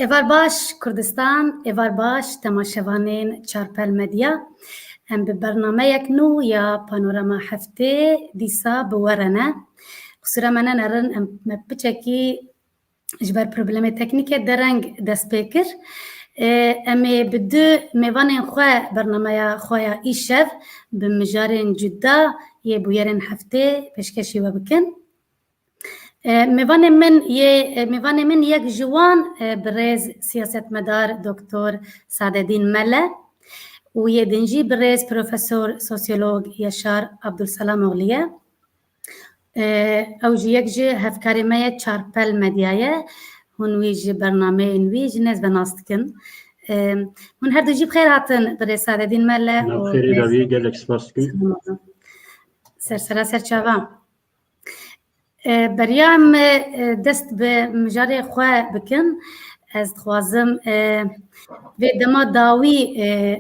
Evar baş Kurdistan, evar baş temaşevanên Çarpel Medya. Em bi bernameyek nû ya Panorama Heftê dîsa bi we re ne. Qusura me nenerin, em me piçekî ji ber problemê teknîkê dereng dest pê kir. Em ê bi du mêvanên xwe bernameya xwe ya îşev bi mijarên cuda yê bûyerên heftê pêşkêşî we bikin. Mêvanê min yek ji wan birêz siyasetmedar Doktor Sadedîn Mele û yê din jî birêz Profesor Sosyolog Yaşar Abdulselam Oğlu ye. Ew jî yek ji hevkarê me ye Çarpel Medya ye. Hûn wî ji bernameyên wî ji nez ve nas dikin. Hûn her du jî bi xêr hatin birêz Sadedîn Mele û Xêrê davî gelek spas dikim. Sersera serçava. Beriya em dest bi mijarê xwe bikin. Ez dixwazim vê dema dawî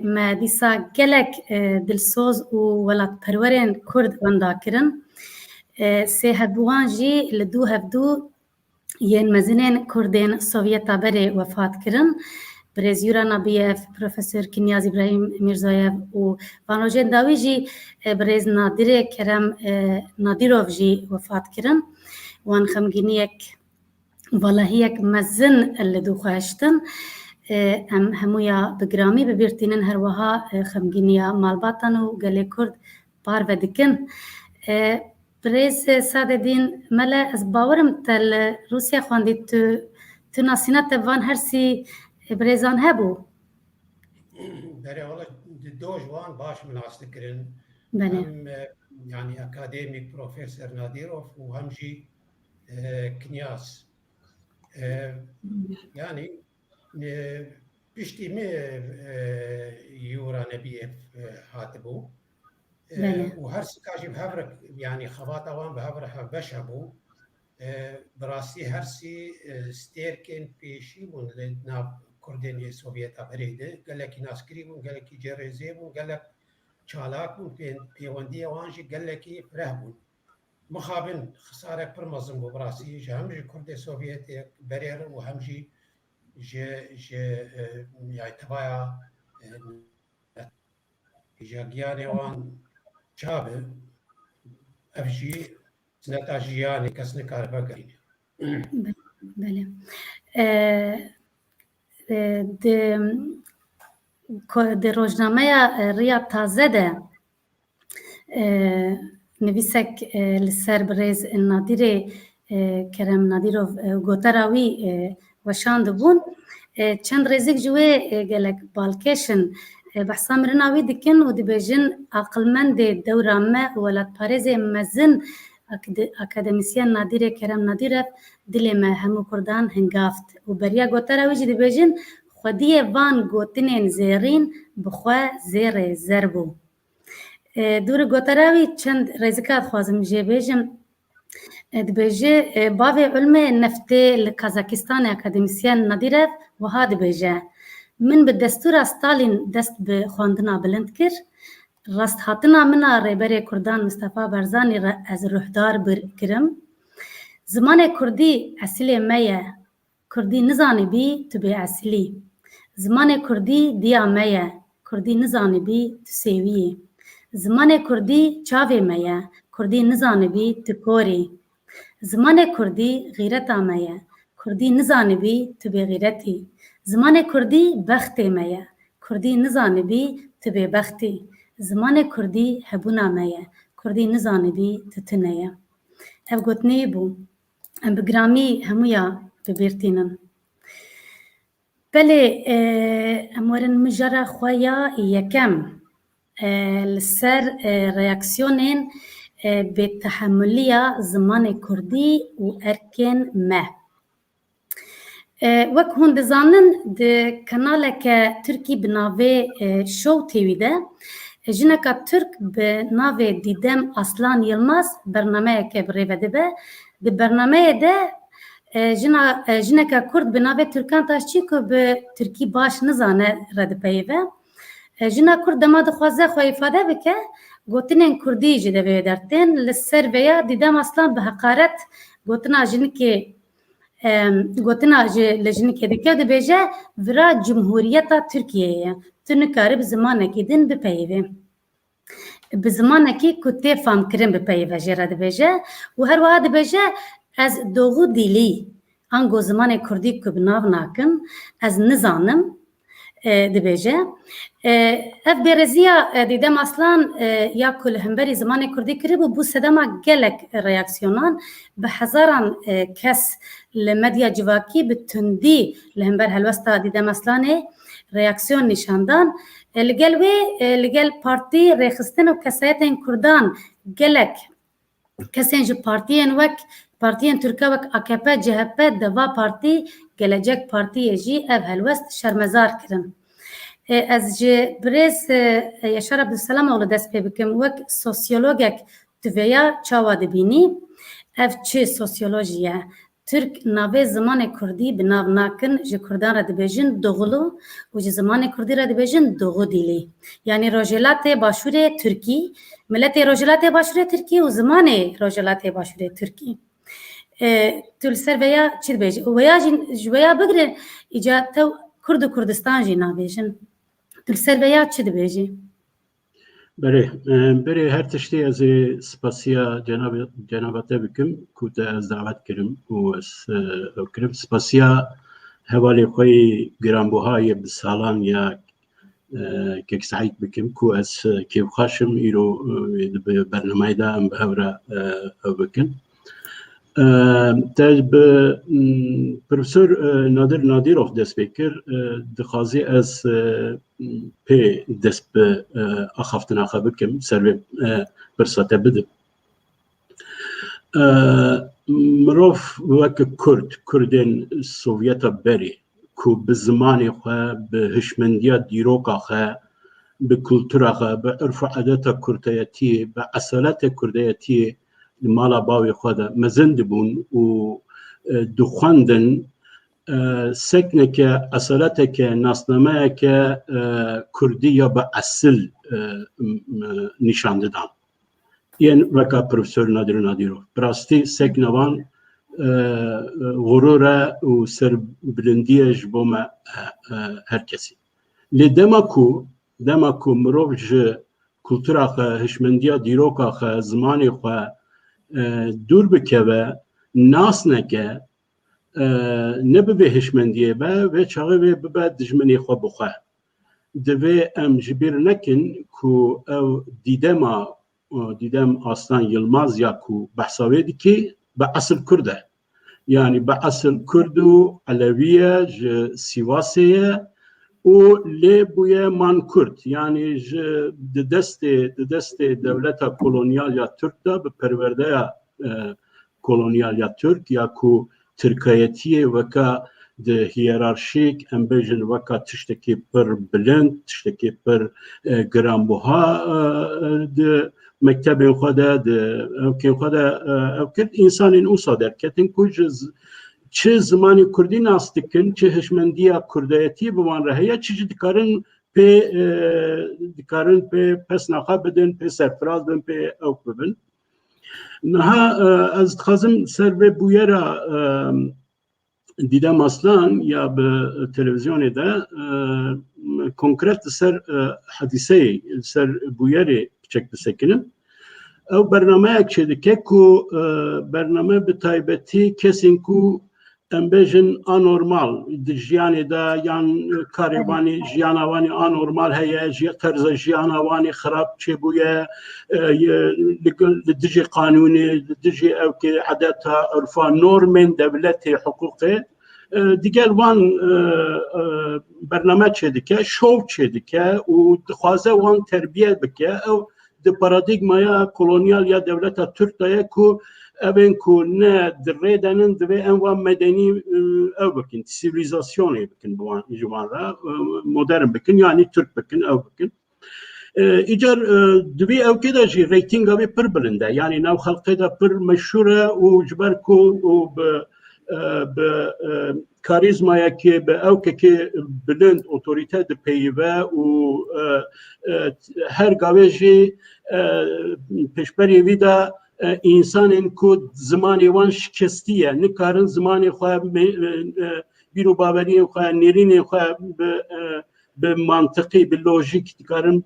me dîsa gelek dilsoz û welatperwerên Kurd wenda kirin. Sê hevbûwan jî li dû hevdû yên mezinên Kurdên Sovyeta berê wefat kirin. Birêz Yura Nabiyev, Profesör Kinyaz İbrahim Mirzoyev û vanrojên dawî jî birêz Nadirê Kerem Nadirov jî wefat kirin. Wan xemgîniyek valahiyek mezin li dû xwe hiştin. Em hemû ya bi giramî bibîrtînin her wiha xemgîniya malbatan û gelê Kurd parve dikin. Birêz Sadedîn Mele, ez bawerim te li Rûsya xwendî, tu nasîna te van hersî birêzan hebû? Berê wala doj wan baş min nas dikirin. Belê. Hem yani akademik Profesör Nadirov û hem jî Kinyas. Yani piştî me Yura Nabiyev hatibû. û her sika jî hevre yani xewata wan bi hevre hevbeş hebû. Bi rastî hersî stêrkên pêşî bûn li nav Kurdên yê Sovyeta berê de. Gelekî naskirî bûn, gelekî cerêzê bûn, gelek çalak bûn, pêwendiya wan jî gelekî fireh bûn. Mixabin xisarek pir mezin bû bi rastî ji hem ji Kurdê Sovyetê berê re û hem jî ji tevaya giyanê wan çabe ev jî sineta jiyanê kes nikare vegerîne. Belê. Di rojnameya Riya Taze de nivîsek li ser birêz Nadirê Kerem Nadirov gotara wî weşandibûn. Çend rêzik ji wê gelek balkêşin behsa mirina wî dikin û dibêjin aqilmendê dewra me û welatparêzê mezin akademisyen Nadirê Kerem Nadirev dilê me hemû Kurdan hingaft û beriya gotara wî jî dibêjin xwediyê van gotinên zêrîn bi xwe zêrê zer bû. Dûrê gotara wî çend rêzika dixwazim jêbêjim. Dibêje bavê ilmê neftê li Kazakistanê akademisyen Nadirev wiha dibêje: min bi destûra Stalîn dest bi xwendina bilind kir. Rasthatina min a rêberê Kurdan Mustefa Barzanî re ez ruhdar kirim. Zimanê Kurdî esilê me ye. Kurdî nizanibî tu bê esilî. Zimanê Kurdî diya me ye. Kurdî nizanibî tu sêwî yî. Zimanê Kurdî çavê me ye. Kurdî nizanibî tu korî. Zimanê Kurdî xîreta me ye. Kurdî nizanibî tu bêxîretî. Zimanê Kurdî bextê me ye. Kurdî nizanibî tu bêbextî. Zimanê Kurdî hebûna me ye. Kurdî nizanibî tu tune ye. Ev gotinê bû. Em bi giramî hemû ya bibîrtînin. Belê em werin mijara xwe ya yekem li ser reaksiyonên bêtehemûliya zimanê Kurdî û erkên me. Wek hûn dizanin, di kanaleke Tirkî bi navê Show TV de jineka Türk bi navê Dîdem Aslan Yılmaz bernameyeke bi rêve dibe. Di bernameyê de jineka Kurd bi navê Türkan Taşçî ku bi Tirkî baş nizane re dipeyve. Jina Kurd dema dixwaze xwe îfade bike, gotinên Kurdî jî divê dertên li ser veya Dîdem Aslan bi heqaret gotina jinikê گوتنا لجنی که دیگه دبیجه ورا جمهوریت ترکیه تو نکاری به زمانکی دین بپیوه به زمانکی کتی فهم کرن بپیوه جرا دبیجه و هر واحد دبیجه از دوغو دیلی انگو زمان کردی که بناو ناکن از نزانم دبیجه اف برزیا دیدم اصلا یا کل همبری زمان کردی کری بو سدما گلک ریاکسیونان به هزاران کس لمدیا جواکی به تندی لهمبر هلوستا دیدم اصلا ریاکسیون نشاندان لگل پارتی ریخستن و کسایتین کردان گلک کسین جو پارتیین وک پارتیین ترکا وک AKP CHP دوا پارتی گلجک پارتی جی اف هلوست شرمزار کرن از جه برز یشار عبدالسلام اول دست پی بکم وک سوسیولوگک دویا چاوا دبینی اف چه سوسیولوژیه ترک ناوی زمان کردی بناو ناکن جه کردان را دبیجن دوغلو و جه زمان کردی را دبیجن دوغو دیلی یعنی روجلات باشور ترکی ملت روجلات باشور ترکی و زمان روجلات باشور ترکی تول سر ویا چی دبیجن ویا جویا بگره ایجا تو کرد و کردستان جی ناویجن تول سر ویا چی دبیجی بله هر تشتی از سپاسیا جنابته بکم که از دعوت کرم و از کرم سپاسیا حوالی خوی گرانبوهای بسالان یا که سعید بکم که از کیف خاشم ایرو برنامه دا ام بهورا بکن تاج به پروفسور نادیروف دست بکر دخوازی از پی دست به اخافتنا خبکم سر برساته بده مروف وک کردین سوویتا بری که به زمانی خواه به هشمندیا دیروکا خواه به کلتورا خواه به عرف و عادت کردیتی به اصالت کردیتی مالا باوی خود مزند بون و دخواندن سکنه که اصالت که ناسنامه که کردی یا به اصل نشانده دان این وکا پروفسور نادیرو براستی سکنوان غروره و سر بلندیه جبوم هر کسی لی دماکو مروف جه کلتورا خواه هشمندیا دیروکا خواه زمانی خواه دور بکوه ناس نکه نبه هشمندیه با و چاقه ببه دجمنی خواه بخواه دوه ام جبیر نکن که او دیدم آستان یلماز یا که بحثاوه دی که به اصل کرده یعنی به اصل کرد و علویه سیواسیه و لی بویه من کرد یعنی دست دولت کلونیال یا ترک دا به پرورده کلونیال یا ترک یا که ترکایتی وکا ده هیرارشیک امبیجن وکا تشتکی پر بلند تشتکی پر گرانبوها ده مکتب خدا ده اوکین خدا اوکین انسان این اوسا در کتن کجز چه زمانی کردی ناستکن چه هشمندیا کردایتی بوان رهیا چه دکارن پی پس نخوا بدن پی سرفراز بدن پی اوک ببن نها از خازم سر به بویرا دیدم اصلا یا به تلویزیون ده کنکرت سر حدیثه سر بویری چک بسکنم او برنامه اکشه دکه که برنامه به تایبتی کسین که امبیجن آنورمال جیانی دا یان کاریوانی جیانوانی آنورمال هیا طرز جیانوانی خراب چه بویه لدجی قانونی لدجی او که عادتها عرفا نورمن دولت حقوقی دیگر وان برنامه چه دکه شو چه دکه و دخوازه وان تربیت بکه او د پارادیگمایا کلونیال یا دولت ترک دایه که اوین که نه دره دنن دوی انوان مدنی او بکن سیویلیزاسیونی بکن بوان جوان را مدرن بکن یعنی ترک بکن او بکن ایجار دوی او که دا جی ریتینگ اوی پر بلنده یعنی نو خلقی دا پر مشهوره و جبر که به کاریزمایا که به او که بلند اتوریته ده پیوه و هر گاوه جی پشبری ویدا انسان کو زمانی وان شکستیه نکارن زمانی خواه بیرو باوری خواه نرین خواه به منطقی به لوژیک کارن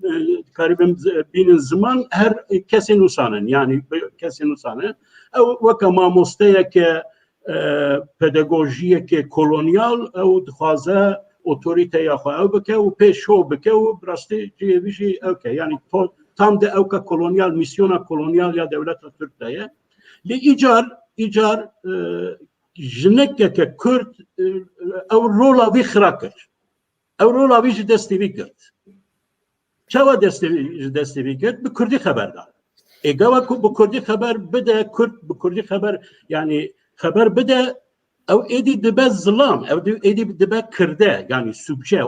بین زمان هر کسی نوسانن یعنی کسی نوسانن او وکما مستیه که پداگوژیه که کولونیال او دخوازه اوتوریته یا خواه او بکه و پیشو بکه و براستی جیویشی اوکه یعنی tam da evka kolonyal, misyona kolonyal ya devleta Türkiye'ye. Li icar jinekke Kürt ev rola vi xrakir. Ev rola vi ji destê vî kirt. Çawa destê vî kirt? Bi Kurdî xeberdar. Gava ku bi Kurdî xeber bide, Kürt bi Kurdî xeber yani xeber bide ev êdî dibe zilam, ev êdî dibe kirde yani subje,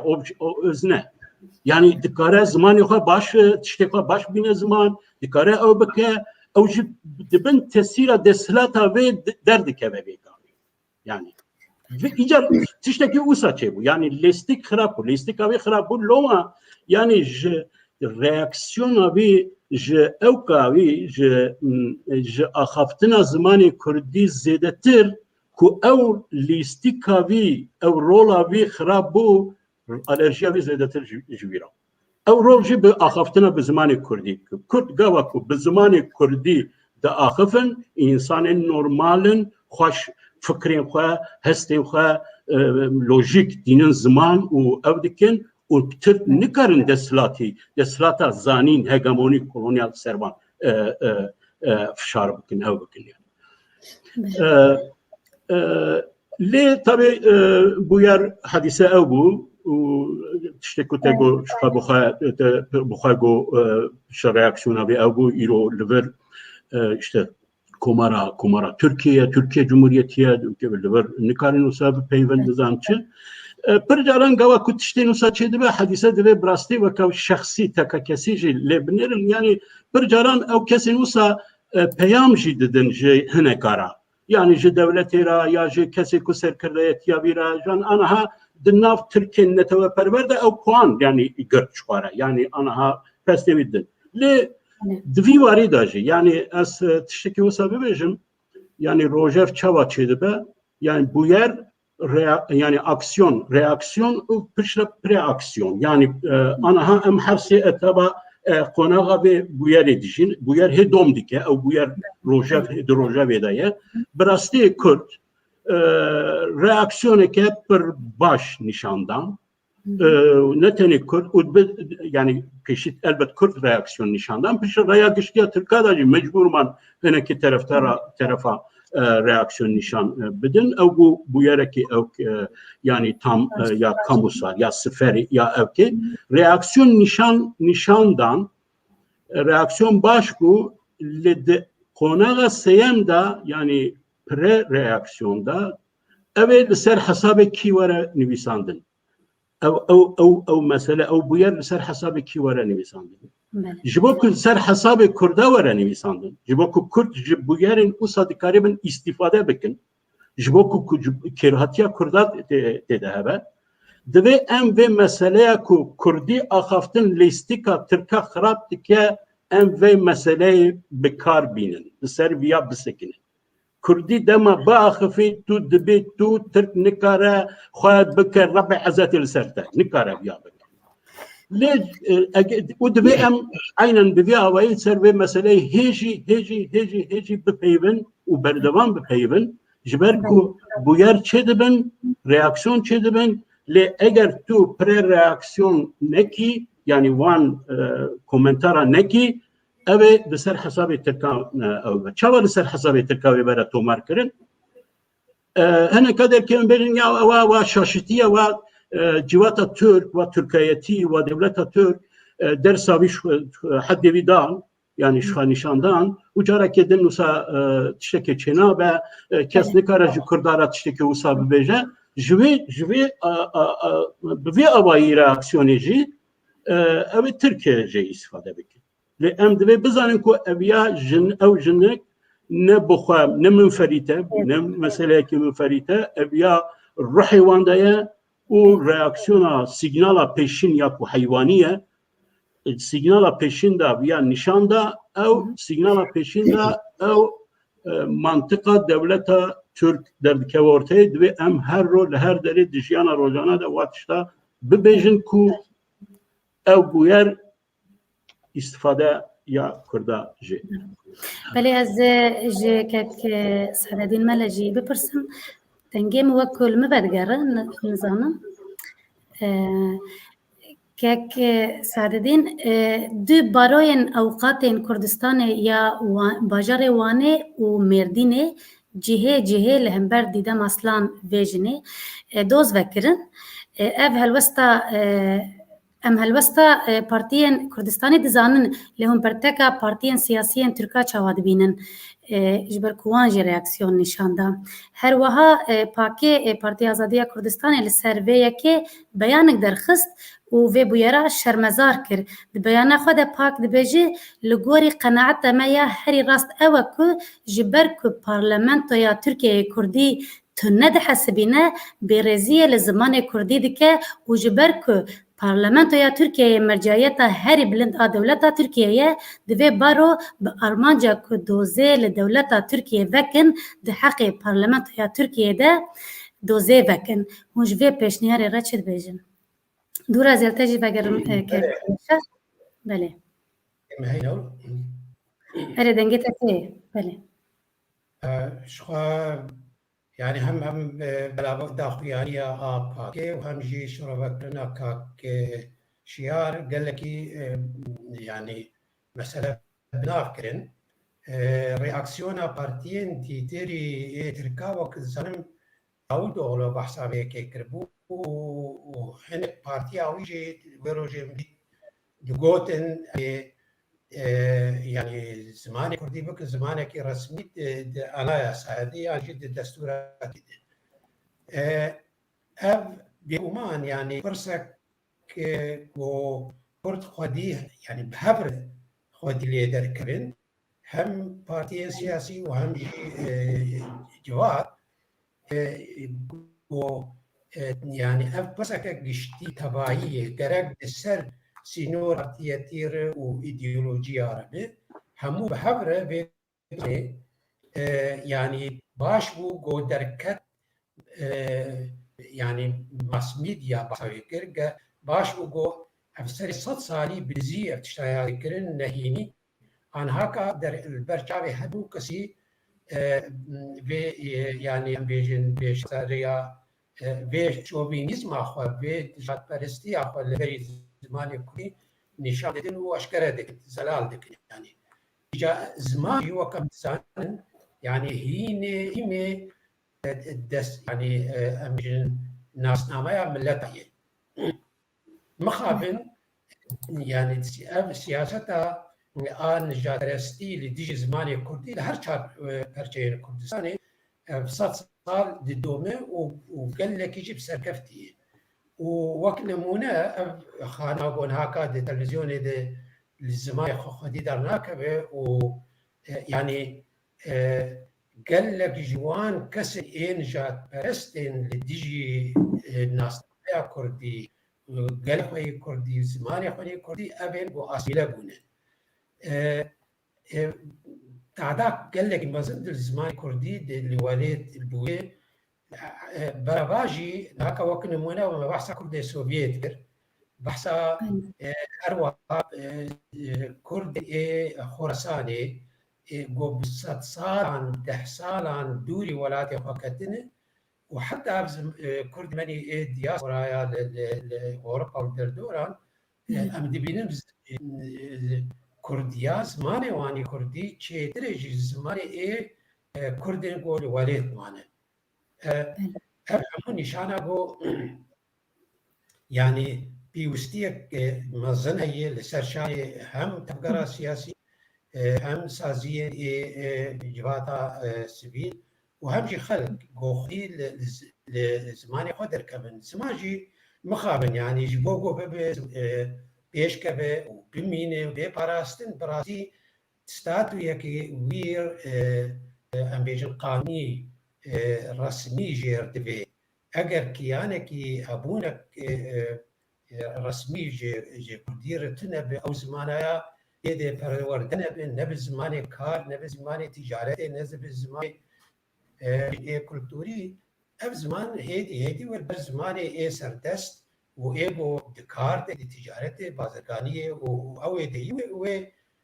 özne. Yani dikare zamanı xwe baş tiştê xwe baş bîne zaman dikare ew bike ew ji dibin tesîra desthilata vê derdikeve vê gavê yani îcar tiştekî wisa çêbû yani lêstik xirab bû lêstika wê xirab bû loma yani ji reaksiyona wî ji ewka wî ji axaftina zimanê Kurdî zêdetir ku ew lîstika wî ew rola wî xirab bû alerjiya wî zêdetir ji wî re. Ew rol jî bi axaftina bi zimanê Kurdî. Kurd gava ku bi zimanê Kurdî de axifin, însanên normalin, xweş fikrên xwe, hestên xwe lojîk dînin ziman û ew dikin û Türk nikarin desthilata zanîn, hegemonîk, kolonyal servan fişar bikin, ew bikin. Lê tabii bu yer hadise ew bû tiştekî ku te got bixwe got ji reaksiyona wê ew bû îro li vir işte komara Türkiye Cumhuriyetiye li vir nikarin wisa bipeyvin bizan çi pir caran gava ku tiştên wisa çê dibe hadîse dibe bi rastî weka şexsî teka kesî jî lê binirin yani pir caran ew kesên wisa peyam jî didin ji hinekara yani ji devletê re ya ji kesê ku serkirdeyetiya wî re jan anaha di nav Tirkiyeyên neteweperwer de ew puan yani girt çixware yani anaha pestê wî didin lê di vî warî de jî yani ez tiştekî wisa bibêjim yani rojev çawa çê dibe yani bu yer yani reaksiyon û pişre preaksiyon yani anaha em hersê etaba qonağa vê bu yerê dijîn bu yer hê dom dike ew bu yer rojev di rojevê de ye bi rastî Kurd reaksiyoneke pir baş nîşandan ne tenê Kurd yani peşît elbet Kurd reaksiyon nîşandan pişre raya giştiya Tirka da jî mecbûrman hinekî terefa reaksiyon nîşan bidin ew bu yerekî ew yani tam ya kamusal ya siferî ya evkê reaksiyon nîşandan reaksiyon baş bû li qonağa sêyem da yani pre-reaksiyonda ev li ser hesabê kî were nivîsandin ew mesele ew bu yer li ser hesabê kî were nivîsandin ji bo ku ser hesabê Kurda were nivîsandin ji bo ku Kurd ji bu yerên wisa dikaribin îstîfade bikin ji bo ku kêrhatiya Kurda têde hebe divê em vê meseleya ku Kurdî axaftin lêstika Tirka xirab dike em vê meseleyê bi kar bînin li ser viya bisekinin Kurdî dema biaxifî tu dibê tu Tirk nikare xwe bike rebê ezetê li ser te nikare viya bike lê û divê em aynen bi vê awayî ser vê meseleyê hêjî bipeyvin û berdewam bipeyvin ji ber ku bu yer çê dibin reaksiyon çê dibin lê eger tu pre-reaksiyon nekî yani wan komentara nekî ew ê li ser hesabê Tirka ew çawa li ser hesabê Tirka wê bere tomar kirin hineka derkê em bêjin ya ewa şaşîtiye wa civata Türk ve Türkiyetî ve devleta Türk dersa wî hedê wî dan yani nîşandan û carekê din wisa tiştekê çênabe kes nikare ji Kurdara tiştekê wisa bibêje ji vê bi vê awayî reaksiyonê jî ew ê Tirkiye jî îstîfade bike lê em divê bizanin ku ew jinik ne bixwe ne minferîte ne meseleyekî minferîte ev ya ruhê wan de ye û reaksiyona signala pêşîn ya ku heywanî ye signala peşinde ya nişanda ev signala peşinde ev mantıka devleta Türk derdike ortaya ve em her rol her deri dijyana rolana da vatışta bibejin ku ev bu yer istifade ya kurda ji. بله از جه که سردین ملجی بپرسم تنگیم وکل مبدگره نزانم که سردین دو باروین اوقات کردستان یا باجار وانه و مردینه جهه لهمبر دیدم اصلا ویجنه دوز وکرن اف هلوستا ام هلوستا پارتیان کردستانی دزانن لهم پرتکا پارتیان سیاسیان ترکا چاواد بینن جبر کوان جی ریاکسیون نشاندا هر وها پاکی پارتی آزادی کردستان لسر وی که بیانک درخست و وی بویرا شرمزار کر د بیان خود پاک د بجی لګوري قناعت ما یا هری راست او کو جبر کو پارلمانت یا ترکیه کردی تند حسبینه برزیه لزمان کردی دکه و جبر کو پارلمانت یا ترکیه مرجعیت هری بلند دولت ترکیه دوی بارو به ارمانجا کو دوزه لدولت ترکیه وکن د حق پارلمانت یا ترکیه ده دوزه وکن هوش وی پیشنهار را چه بجن دور از التجی بگرم که بله هر دنگه تکی بله شخوا يعني هم بلا داخليانية باكي وهم جي شربتنا كاك شيار قال لك يعني مسألة بنافكرن رياكسيونا بارتين تيتري تركا وقت زنم عودوا على بحثا بيكي كربو وهنك بارتي عويجي ويروجي دقوتن يعني زماني كردي بك زمانك رسمي أنا سعدي يعني جد الدستورات أب بيومان يعني فرصك وكرد خدي يعني بحبر خدي ليدر كرن هم بارتي سياسي وهم جواد و يعني أب فرصك جشتي تبعية جرق السر سينور تياتير وإيديولوجيا عربي همو بحبره يعني باش بو جو دركت يعني ماس ميديا بحثا باش بو جو أفسر 100 سالي بزي ارتشتايا كرن نهيني عن هكا در البرشاوي هدو كسي يعني بيجن بيشتاريا بي شوفينيزم أخوة بي جات برستي أخوة لبري زماني كوي نشان دين واشكره دك زلال دك يعني جا زمان يوكم زمان يعني هيني دس يعني امجن ناس نامايا ملتاي مخابن يعني سياستا آن جادرستي لديج زماني كردي لهر شار برشين كردستاني بصد سال دي دومه وقال لك يجيب سركفتي ووقت نمونه خانه قون هاكا دي تلفزيون دي الزمان خدي درناك و يعني قال لك جوان كسر إن جات برستين لديجي الناس يا كردي قال خوي كردي زمان خوي كردي أبين و أصيلة بونه تعداك قال لك مازال الزمان كردي الوالد البويه براباجي هكا وقت نمونه وما بحثا كرد السوفيت بحثا أروى كرد خراساني قو بسات صال عن 10 سال عن دوري ولاتي وقتنا وحتى كرد مني دياسورا لأوروبا والدردوران أم دبينم كرديا زماني واني كردي چه زماني كردين قول وليد مانه همون نشانه گو يعني بيوستيك مزنه هي لسرشاي هم تفكرة سياسي هم سازية جواتا سبيل وهم جي خلق قوخي لزماني قدر كمن سماجي مخابن يعني جبوغو بيش كبه وبمينه وبي باراستن براسي ستاتو يكي وير ام بيجن قانوني رسمي جير دبي اگر كيانكي ابونك رسمي جي كردير تنبي أو زمانها يدي پروردن نبي زمان كار نبي زمان تجارة نبي زمان كولتوري أب زمان هيدي والزمان سردست وإيجو دكار تجارة بازرگانية أو يدي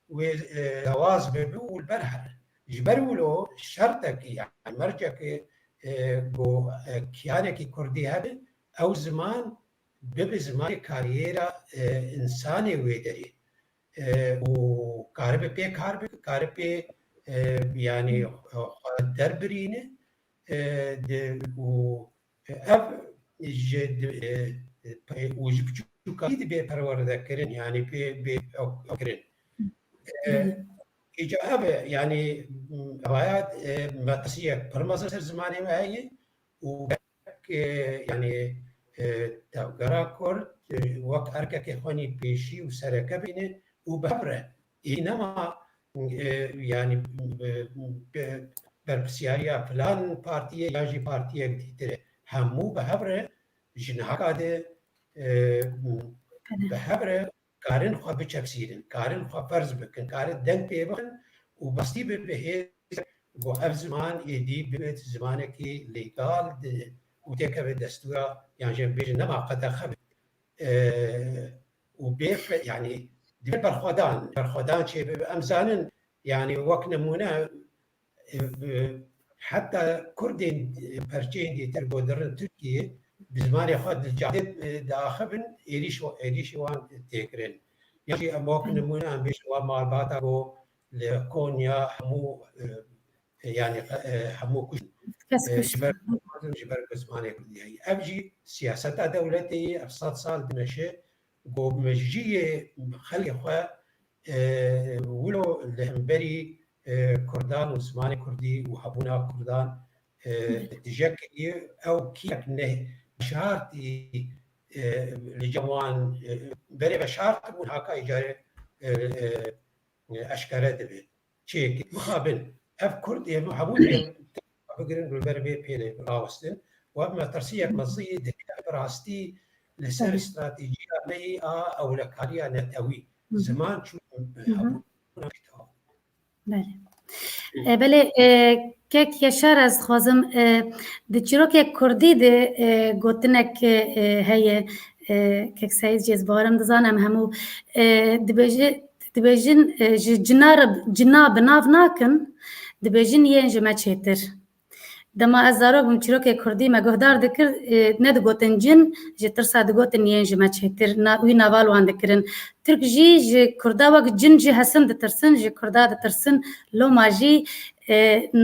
وجواز بيبو والبرهر جبرولو شرطك يعني مرجك بو كيانك كردي هذا أو زمان بيبي زمان كاريرا إنساني ويدري وكارب بي كارب يعني دربرينه و أب جد وجبتو كيد بي پرورده كرين يعني بي أكرين إجابة يعني روايات مقصية برمزة زماني معي و يعني تقرأ كرد وقت أركك خوني بيشي وسركة بينه وبهبره إنما يعني بربسياريا فلان بارتيه ياجي بارتيه ديتره همو بهبره جنها قاده بهبره كارن خو بچكسيرن كارن خو فرض بكن كارن دنگ بيبخن وبستي به بو افزمان يدي بيت زمانك ليغال وتك بدستور يعني جنبي نما قد خب وبيف يعني دي برخدان شيء امزانن يعني وقت نمونه حتى كردين برشين دي تربودرن تركيا بزمان خد الجادب داخبن إيريش وان تكرن يعني وقت نمونه بيش وما باتاو لكونيا همو يعني همو كش جبر بزمان كردي أبجي سياسة دولتي أفصاد صال دمشق جو مجيء خلي خوا ولو لهمبري كردان وزمان كردي وحبونا كردان تجكي أو كيك نه شارتي لجوان بري بشارت من هكا إجارة أشكال دبي شيء مخابن أف كردي محبونا بقرن بالبربي بيني راوستن وأما ترسيك مزيد براستي لسر استراتيجية مي أو لكاريا نتوي زمان شو بله کک یشار از خوازم دچیرو که کردی ده گوتنک هیه کک سعید جزبارم دزانم همو دبیجن جناب ناف ناکن دبیجن یه انجمه چیتر دما ازارو بم چیرو که کردی مگهدار دکر ند گوتن جن جترسا دگوتن یه انجمه چیتر وی نوال وان دکرن ترک جی کردا وقت جن جی حسن دترسن جی کردا دترسن لو ماجی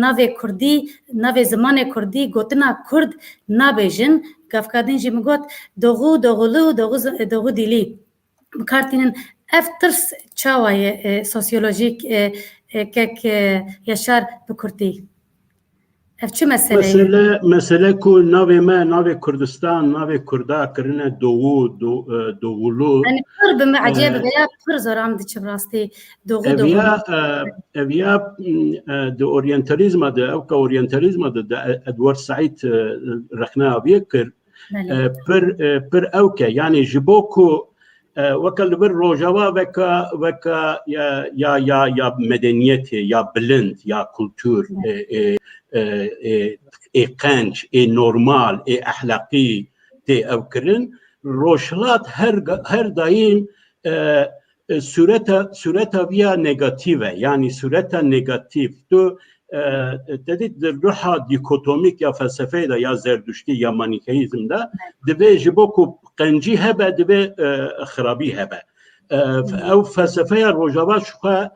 ناوی کردی ناوی زمان کردی گوتنا کرد نابیجن گفکادین جی مگوت دوغولو دوغو دیلی بکارتینن افترس چاوای سوسیولوژیک کک یشار بکردی اف چه مسئله کو ناوی کردستان ناوی کردا کرنه دوغولو يعني پر بمعجب بیا پر زرام دی چبراستی دوغو اویا دو اورينتاليزم ده او كاورينتاليزم ده ادوارد سعيد رخنا بيكر پر اوكا يعني جبوكو وكل بر روجاوا وكا يا مدنيته يا بلند يا كولتور قنج نورمال اخلاقي تي اوكرن روشلات هر دايم صورتا بیا نگاتیوه یعنی صورتا نگاتیو تو تدید در روحا دیکوتومیک یا فلسفه دا یا زردشتی یا مانیکیزم دا دبه جبوکو قنجی هبه دبه خرابی هبه او فلسفه روژاوا شخوا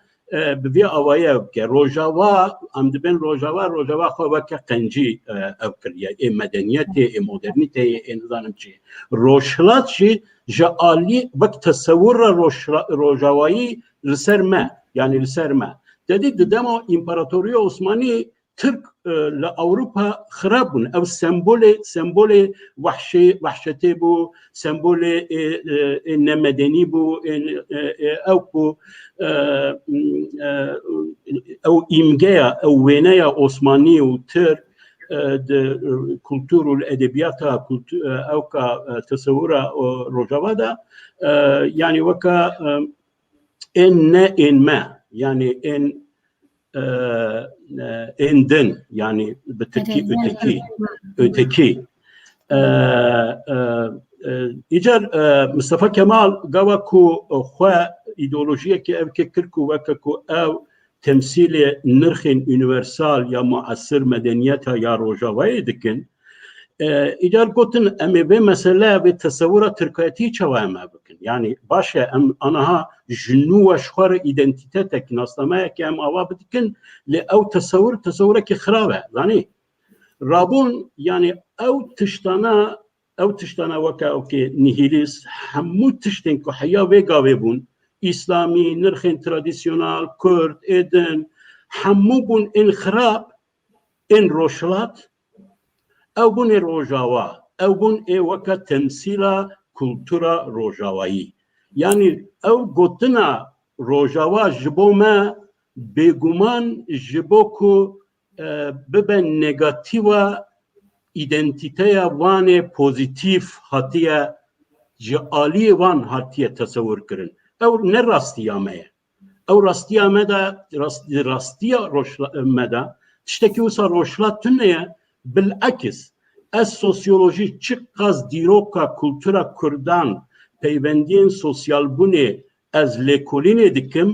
بوی آوائه که روژاوا ام دبن روژاوا خواه وکه قنجی او کریه ای مدنیت ای مدرنیت ای نظام چی روشلات چی جالی وقت تصور روجاوایی لسر ما يعني لسر ما تدید دما امپراتوری عثمانی ترک لأوروبا خرابون او سمبول وحشتی بو سمبول نمدنی بو او بو او ایمگیا او وینیا عثمانی و ترک كولتور والادبيات او كتصور روجاوادا يعني وكا ان ما يعني ان دن يعني بالتركي öteki إيجار مصطفى كمال قواكو خوا إيديولوجية كأبكي كركو وكاكو أو تمثيل نرخين يونيفرسال يا معاصر مدنيتها يا روجاوي دكن إيجار قلتن أمي بمسألة بتصورة تركياتي شوائما بكن يعني باشا أنها جنوة شخور إيدنتيتاتك ناصلما كأم أواب دكن لأو تصورة كخرابة يعني رابون يعني او تشتانا وكا اوكي نيهيليس حمو تشتن كو حيا ويغا ويبون اسلامي نرخين تراديسيونال كرد ادن حمو بون ان خراب ان روشلات او بون روجاوا او بون اي وكا تمثيلا كولتورا روجاوایی يعني او قوتنا روجاوا جبوما بيغمان جبوكو ببن نگاتیو ایدنتیته وان پوزیتیف هاتیه جعالی وان هاتیه تصور کرن او نه راستیامه او راستیامه دا راستیا روشلامه دا تشتکی وسا روشلات تنیه بالعکس از سوسیولوژی چقدر دیروکا کلتورا کردان پیوندین سوسیال بونه از لکولین دکم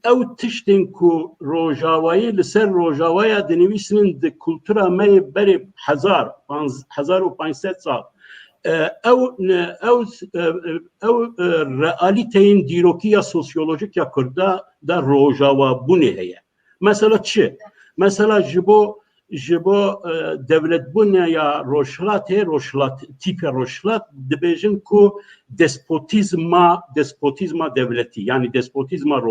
او تشتن کو روجاوایی لسر روجاوایی دنویسن د کلتورا می بری 1500 سال او رئالیتین دیروکیا سوسیولوژیک یا کرده در روجاوا بونه هیه مثلا چه؟ مثلا جبو devlet bune ya roşlat tipi roşlat dibêjin ku despotizma devleti yani despotizma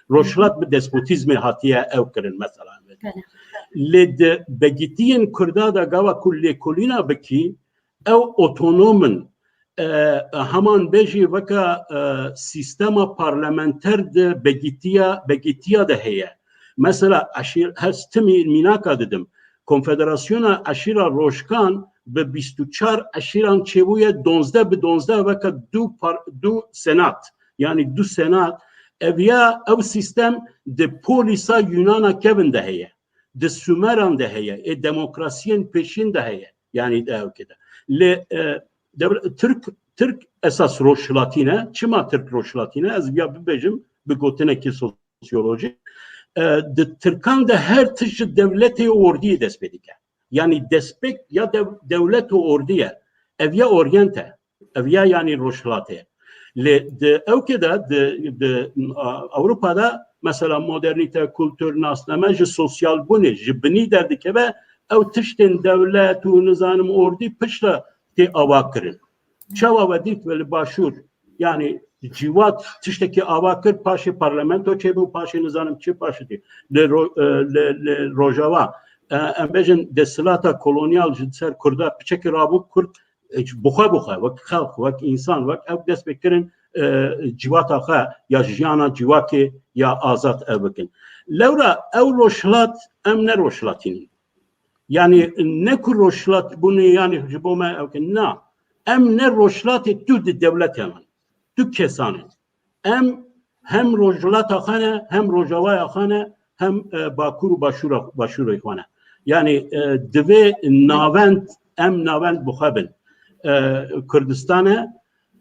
roşlat bi despotizmi hatiye ev kirin mesela le begitiyen kurda da gava kulli kulina beki ev otonomun haman beji vaka sistema parlamenter de begitiya de heye mesela aşir hastimi minaka dedim konfederasyona aşira roşkan ve 24 aşiran çevuye 12 vaka du senat yani du senat ev sistem de polisa Yunan'a kevin de heye de Sümeran de heye demokrasiyen peşin de heye yani de evkede le Türk esas roşlatine çima Türk roşlatine ez ya bibejim bigotineki sosyoloji de Türkan da her tişi devleti ordiye despedike. Yani despek ya devlet ordiye evya oryente evya yani roşlate. Le de evkeda de Avrupa'da mesela modernite, kültür, nasnameci, sosyal buni jibni derdike ve ev tiştin devlet u nizanım ordi pişla te avakirin. Çava ve dik ve başur yani civat tişteki avakir paşi parlamento çebu paşi nizanım çi paşi di le rojava embejin desilata kolonyal jitser kurda piçeki rabu kurd buxa vak xalq vak insan vak ev despektirin civata xa ya jiyana civaki ya azat evkin levra ev roşlat em ne roşlatini yani ne kur roşlat bunu yani jiboma evkin na em ne roşlat tu de devlet hemen tu kesane hem rojlata xane hem rojava xane hem bakur başura xane yani dve navent buxabin Kürdistan'a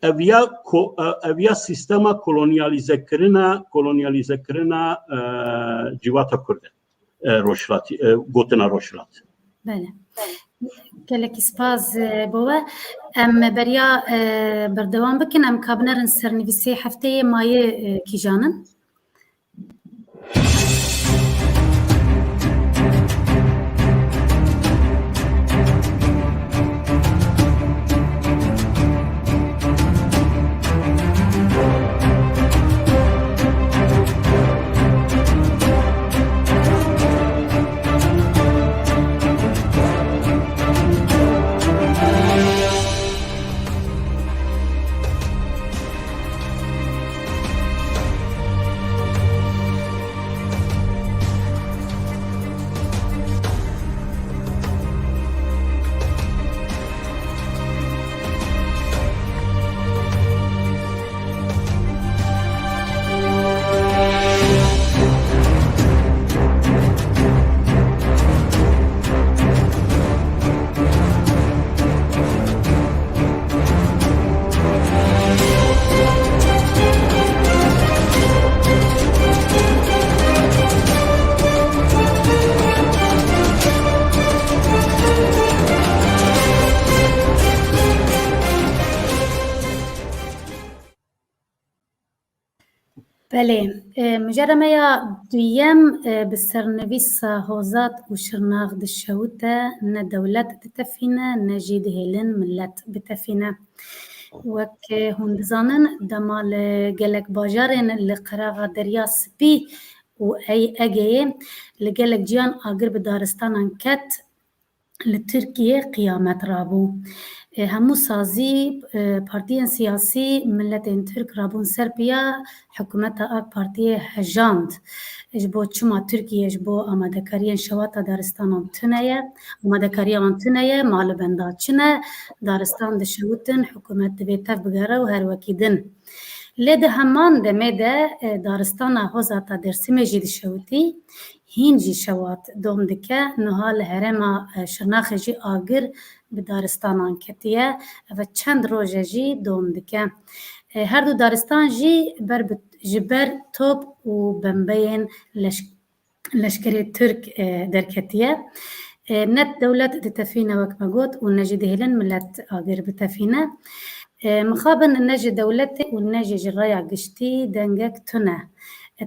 evya sistema kolonyalize kirina civata Kürd roşlat gotina roşlat. Bele. Gelek spaz bova em beriya berdewam bikin em kabnerin sernivîsê hefteyê mayê kîjanın بله مجرمه یا دویم بسرنویس هوزات و شرناغ دشوته نه دولت دتفینه نه جید هیلن ملت بتفینه وک هندزانن دمال گلک باجارن لقراغ دریا سپی و ای اگه لگلک جیان آگر بدارستان انکت لترکیه قیامت رابو همو سازی پارتیان سیاسی ملت ترک رابون سرپیا حکومت آگ پارتی هجاند اجبو چما ترکیه اجبو آماده کاریان شواتا دارستان تنیه آماده کاریان تنیه مال بندا چنه دارستان دشوتن حکومت بیتف بگره و هر وکیدن لده همان دمه ده دارستان هوزاتا درسیمه جید شوتی هینجی شوات دوم دکه نهال هرما شرناخ جی آگر به دارستان انکتیه و چند روزه جی دوم دکه هر دو دارستان جی جبر توپ و بمبین لشکری ترک درکتیه نت دولت دتفینه وکما گوت و نجد هلن ملت آگر بتفینه مخابن النجي دولتي والنجي جرايا قشتي دنجك تنا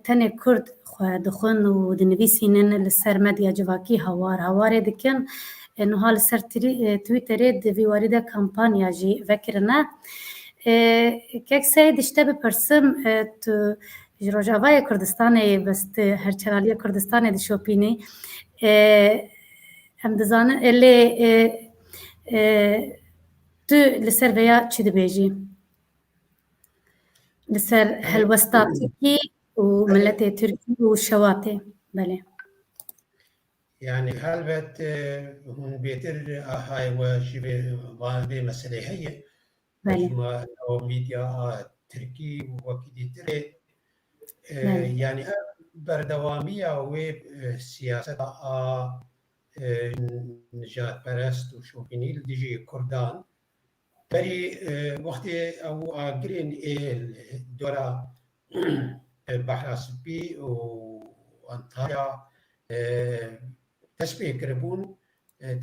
تاني كرد دخون ودنبيسينن للسر مديا جواكي هوار دكن انه هال سر تويتر في وارده كامبانيا جي فكرنا كيك سيد اشتبه برسم تو جروجاوای کردستانه بست هرچرالی کردستانه دی شوپینی هم دزانه اللي تو لسر ويا چی دبیجی لسر هلوستا تركي وملت تركي وشواتي بله يعني هلبت هون بيتر هاي وشي في مسألة هي بله أو ميديا تركي وكدي تري بله يعني بردوامية وسياسة نجات پرست و شوفيني ديجي كردان بري وقتی او آگرین دورا بحر سپی و انطالیا تسبیح کربون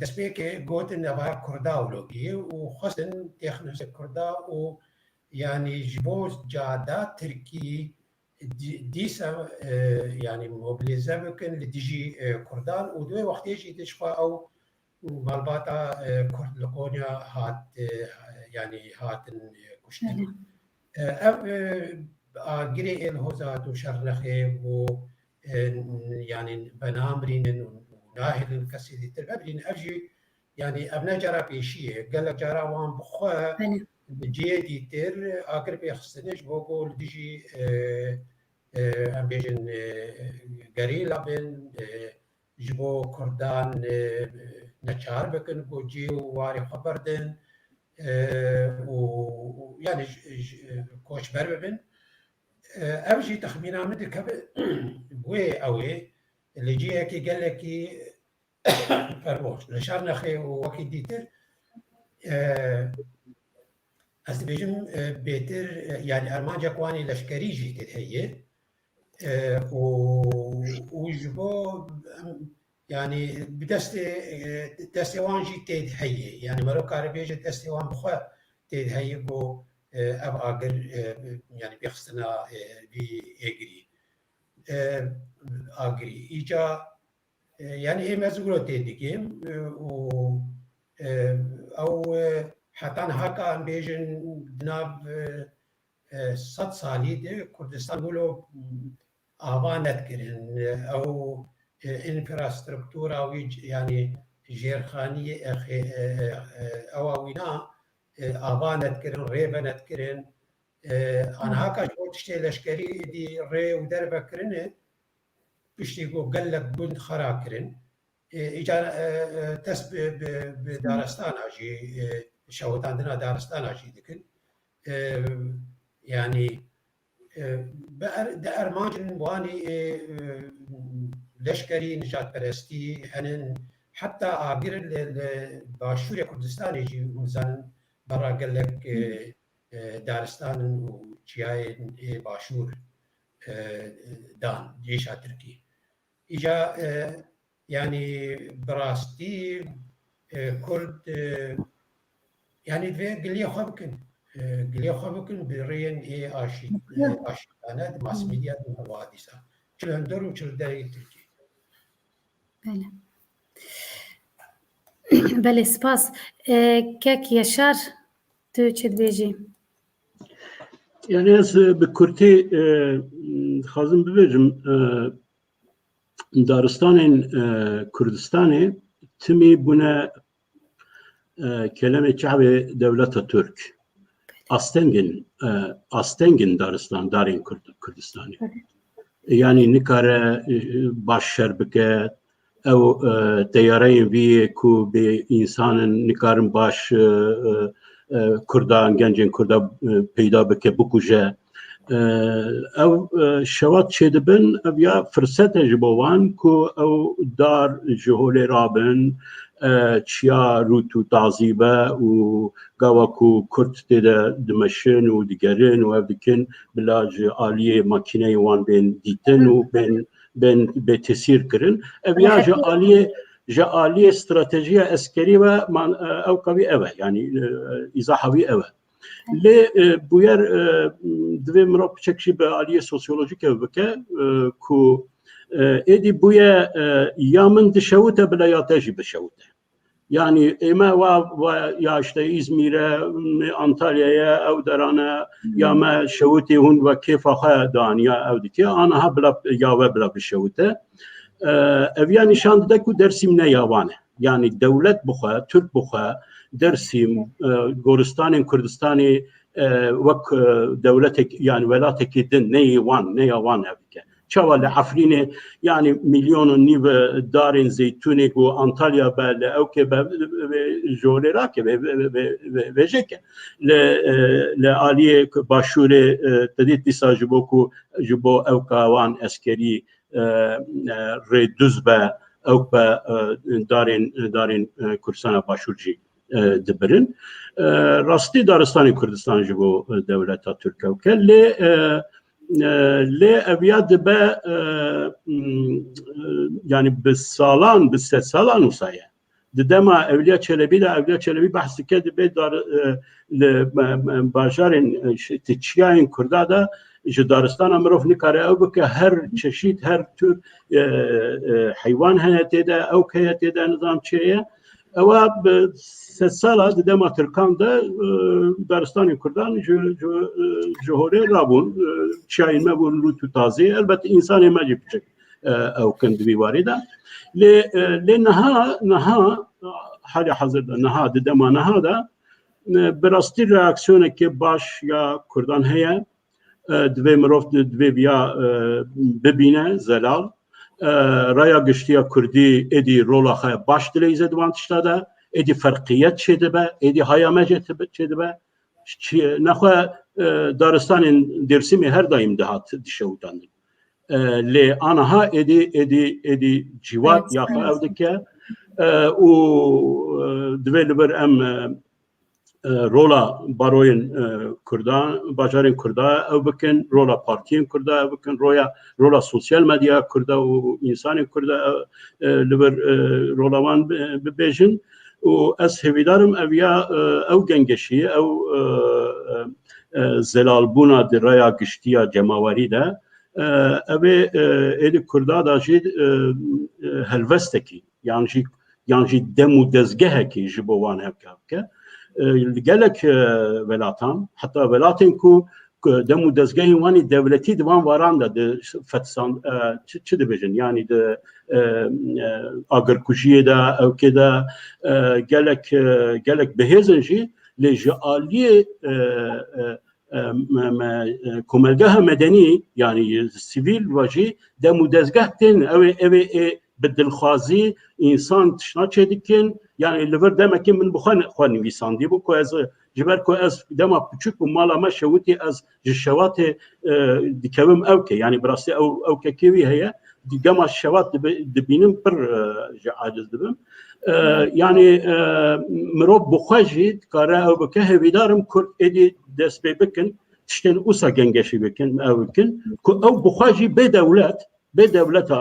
تسبیح که گوتن نبا کردا ولوگیه و خواستن تخنس کردا و يعني جبوز جادا تركي ديسا يعني موبيليزا بكن لديجي كردان ودوي وقت يجي تشفى او مالباتا كرد لقونيا هات يعني هاتن كشتن جري الهوزات وشرخي و يعني بنامرين وناهل الكسيدي تلبين اجي يعني ابنا جرا بيشيه قال لك جرا وان بخوا جيدي تر اقرب يخصنيش بقول ديجي ام بيجن غريلا بن جبو كردان نچار بکن گوجی و واری خبر دن و يعني كوش بربن أبجي تخمينا مدي كب بوي أوي اللي جي هكي قال لك فرموش لشار نخي وكي ديتر أستبيجم بيتر يعني أرمانجا كواني لشكري جيتر هي وجبو يعني بدستوان جي تيد هي يعني مرو كاربيج دستوان بخوا تيد هي بو اب اگر يعني بيخصنا بي اجري ايجا يعني ايه مزغلو تيديكيم و او حتى هكا بيجن بناب 100 سالي دي كردستان قولوا آوانت كرن او انفراستركتورا ويج يعني جيرخانية أواوينا آبانت كرن ريبنت كرن أنا هكا جوت شتي لشكري دي ري ودربة كرن بشتي جو قلك بند خرا كرن إجا تس بدارستان أجي شوت عندنا دارستان أجي دكن يعني بأرماجن واني لشكري نجات برستي هنن حتى عبير باشور كردستان يجي مثلا برا قال لك دارستان وجاي باشور دان جيش تركي اجا يعني براستي كرد يعني في قال لي خبكن گلی خواه بکن برین ای آشیانه ماس میدیا دو حوادثه چلندر و چلدری ترکی. بله بله سپاس کک یشار تو چه بیجی؟ Yani ez bi Kurtî dixwazim bibêjim daristanên Kurdistanê timî bûne kelemê çavê dewleta Türk. Astengin daristan darên Kurdistanê. Yani nikare baş şer bike ew teyareyên vî ku bê insanin nikarin baş Kurdan gencên Kurda peyda bike bikuje ew şewat çêdibin ev ya firsete ji bo wan ku ew dar ji holê rabin çiya rût û tazî be û gava ku Kurd têde dimeşin û digerin û ev dikin bila ji aliyê makîneyê wan bên dîtin û bên bêtesîr kirin ev ya ji aliyê stratejiya eskerî ve ew qewî ev e yani îzaha wî ev e lê bûyer divê mirov piçek jî bi aliyê sosyolojîk ev bike ku êdî bûye ya min dişewite bila ya te jî bişewite yani ême ya işte İzmir'e Antalya'ya ew derane ya me şewitê hûn ve kêfa xwe daniya ew dike aniha bila ya we bila bişewite ev ya nîşan dide ku Dêrsim ne yawan e yani dewlet bixwe Türk bixwe Dêrsim Goristanên Kurdistanê wek dewletek yani welatekî din neyê wan ev dike çawa li Efrînê yani milyonên nîv darên zeytûnê ku Antalya be li ewkê be ji holê rake vêjeke li aliyê başûrê tedît dîsa ji bo ku ji bo ewka wan eskerî rê duz be ew be darên Kurdistana başûr jî dibirin rastî daristanê Kurdistan ji bo dewleta Türk ewke lê ev ya dibe yani bi salan bi sed salan wisa ye di dema Evliya Çelebi de Evliya Çelebi behs dike dibe li bajarên çiyayên Kurda da ji daristana mirov nikare ew bike her çeşit her tür heywan heye têde ew heye têde nizam çêye ewa bi sed sala di dema Tirkan de daristanên Kurdan ji holê rabûn çiyayên me bûn rût û tazî elbette insanê me jî piçek ew kin di vî warê de lê niha halê hezirda niha di dema niha de bi rastî reaksiyonekê baş ya Kurdan heye divê mirov divê biya bibîne zelal raya giştiya Kurdî êdî rola xwe baş dileyze di wan tişta de êdî ferqiyet çêdibe êdî hayamece çêdibe nexwe daristanên Dêrsimê her daîm dihat dişewitandin lê aniha êdî cîwat ya xwe ew dike û divê li bir em rola baroyên Kurdan bajarên Kurda ew bikin rola partiyên Kurda ew bikin rola sosyal medya Kurda û insanên Kurda li bir rola wan bibêjin û ez hêvîdarim ev ya ew gengeşî ew zelalbûna di raya giştiya cemawerî de ew êdî Kurda da jî helvestekî yan jî dem û dezgehekî ji bo wan hevke gelek welatan hatta welatên ku dem û dezgehên wanî devletî di van waran de di fetsan çi dibêjin yani di agirkujiyê de ewkê de gelek bihêzin jî lê ji aliyê komelgeha medenî yani sivîl ve jî dem û dezgeh tên ew ê bi dilxwazî însan tişna çêdikin yani li vir demekî min bi xwe nivîsandî bû ku ez ji ber ku ez dema piçûk û mala me şewitî ez ji şewatê dikevim ewkê yani bi rastî ewkekê wî heye dema şewat dibînim pir ji aciz dibim yani mirov bi xwe jî dikare ew bike hêvîdarim Kurd êdî dest pê bikin tiştên wisa gengeşî bikin ew bikin ku ew bi xwe jî bê dewlet به دولت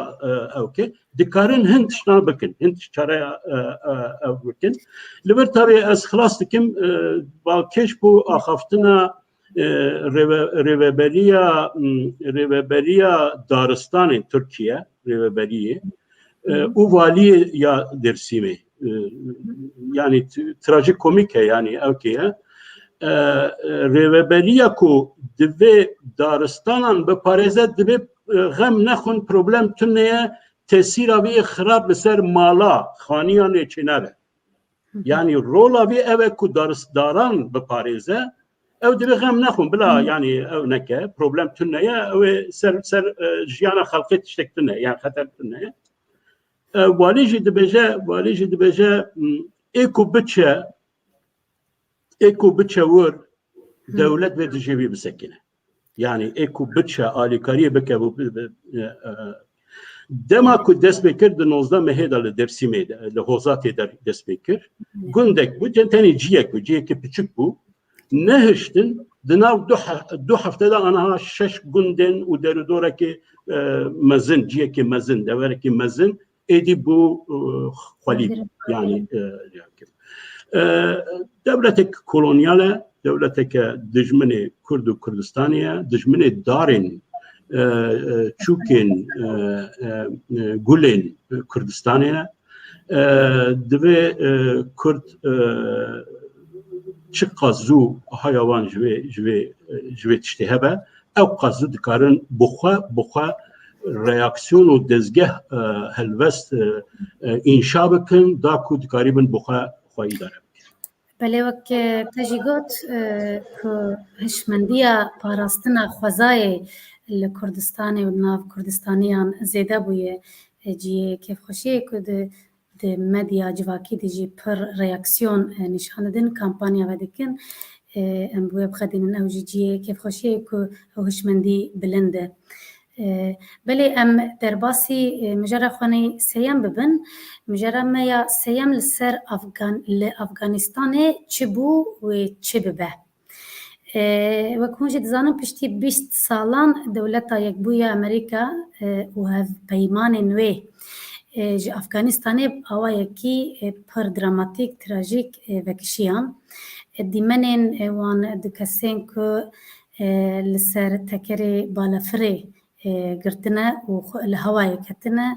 اوکی دکارن هند شنا بکن هند چاره او بکن لبر تابع از خلاص دکم با کش بو آخفتنا ریوبریا دارستان ترکیه ریوبریه او والی یا درسیمه yani trajik komik yani اوکی ریوبریا کو دو دارستانان به پارێزە دەبێ غەم نەخۆن پرۆبلەم تونەیە تەسیراوی خراپ لەسەر ماڵا خانیانێ چێنەبێ یعنی ڕۆڵاوی ئەوە کو دارستداران بپارێزە ئەو دەبێ غەم نەخۆن بلا یعنی ئەو نەکە پرۆبلەم تونەیە ئەوێ سەر ژیانە خەڵکی تشتێک تونە یان خەتەر تونەیە والیژی دەبێژە ئێکو بچە ور دەولەت بێ دژێوی بسەکینە yani eko bitşe alikariye beke bu dema ku dest bekir de 19 meheda le Dersimê de le Hozatê de dest bekir gundek bu tenê ciyek bu ciyekê piçik bu nehiştin di nav du hefteda anaha 6 gundên û derûdoreke mezin ciyekê mezin deverekê mezin êdî bu xwelî yani devletek kolonyale devleteke dijminê Kurd û Kurdistanê dijminê darên çûkên gulên Kurdistanê divê Kurd çi qas zû hayawan ji vê tiştê hebe ew qas zû dikarin bixwe reaksiyon û dezgeh helbest înşa bikin da ku dikarîbin bixwe xwe îdare بله وقت تجی گوت که هشمندیا پاراستنا خوزای لکردستان و ناو کردستانیان زیده بویه جیه کیف خوشیه که ده مدیا جواکی دی جی پر ریاکسیون نشانه دن کامپانیا و دکن ام بویه بخدین او جیه کیف خوشیه که هشمندی بلنده بله ام در باسی مجرد خانه سیام ببن مجرد ما یا سیام لسر افغانستانه چه بو و چه ببه و کنجی دزانم پشتی 20 سالان دولتا یک بویا امریکا و هف پیمان نوی افغانستانه آوا یکی پر دراماتیک تراژیک وکشیان دیمنین وان دکسین که لسر تکری بالافره گرتنه و لهوای کتنه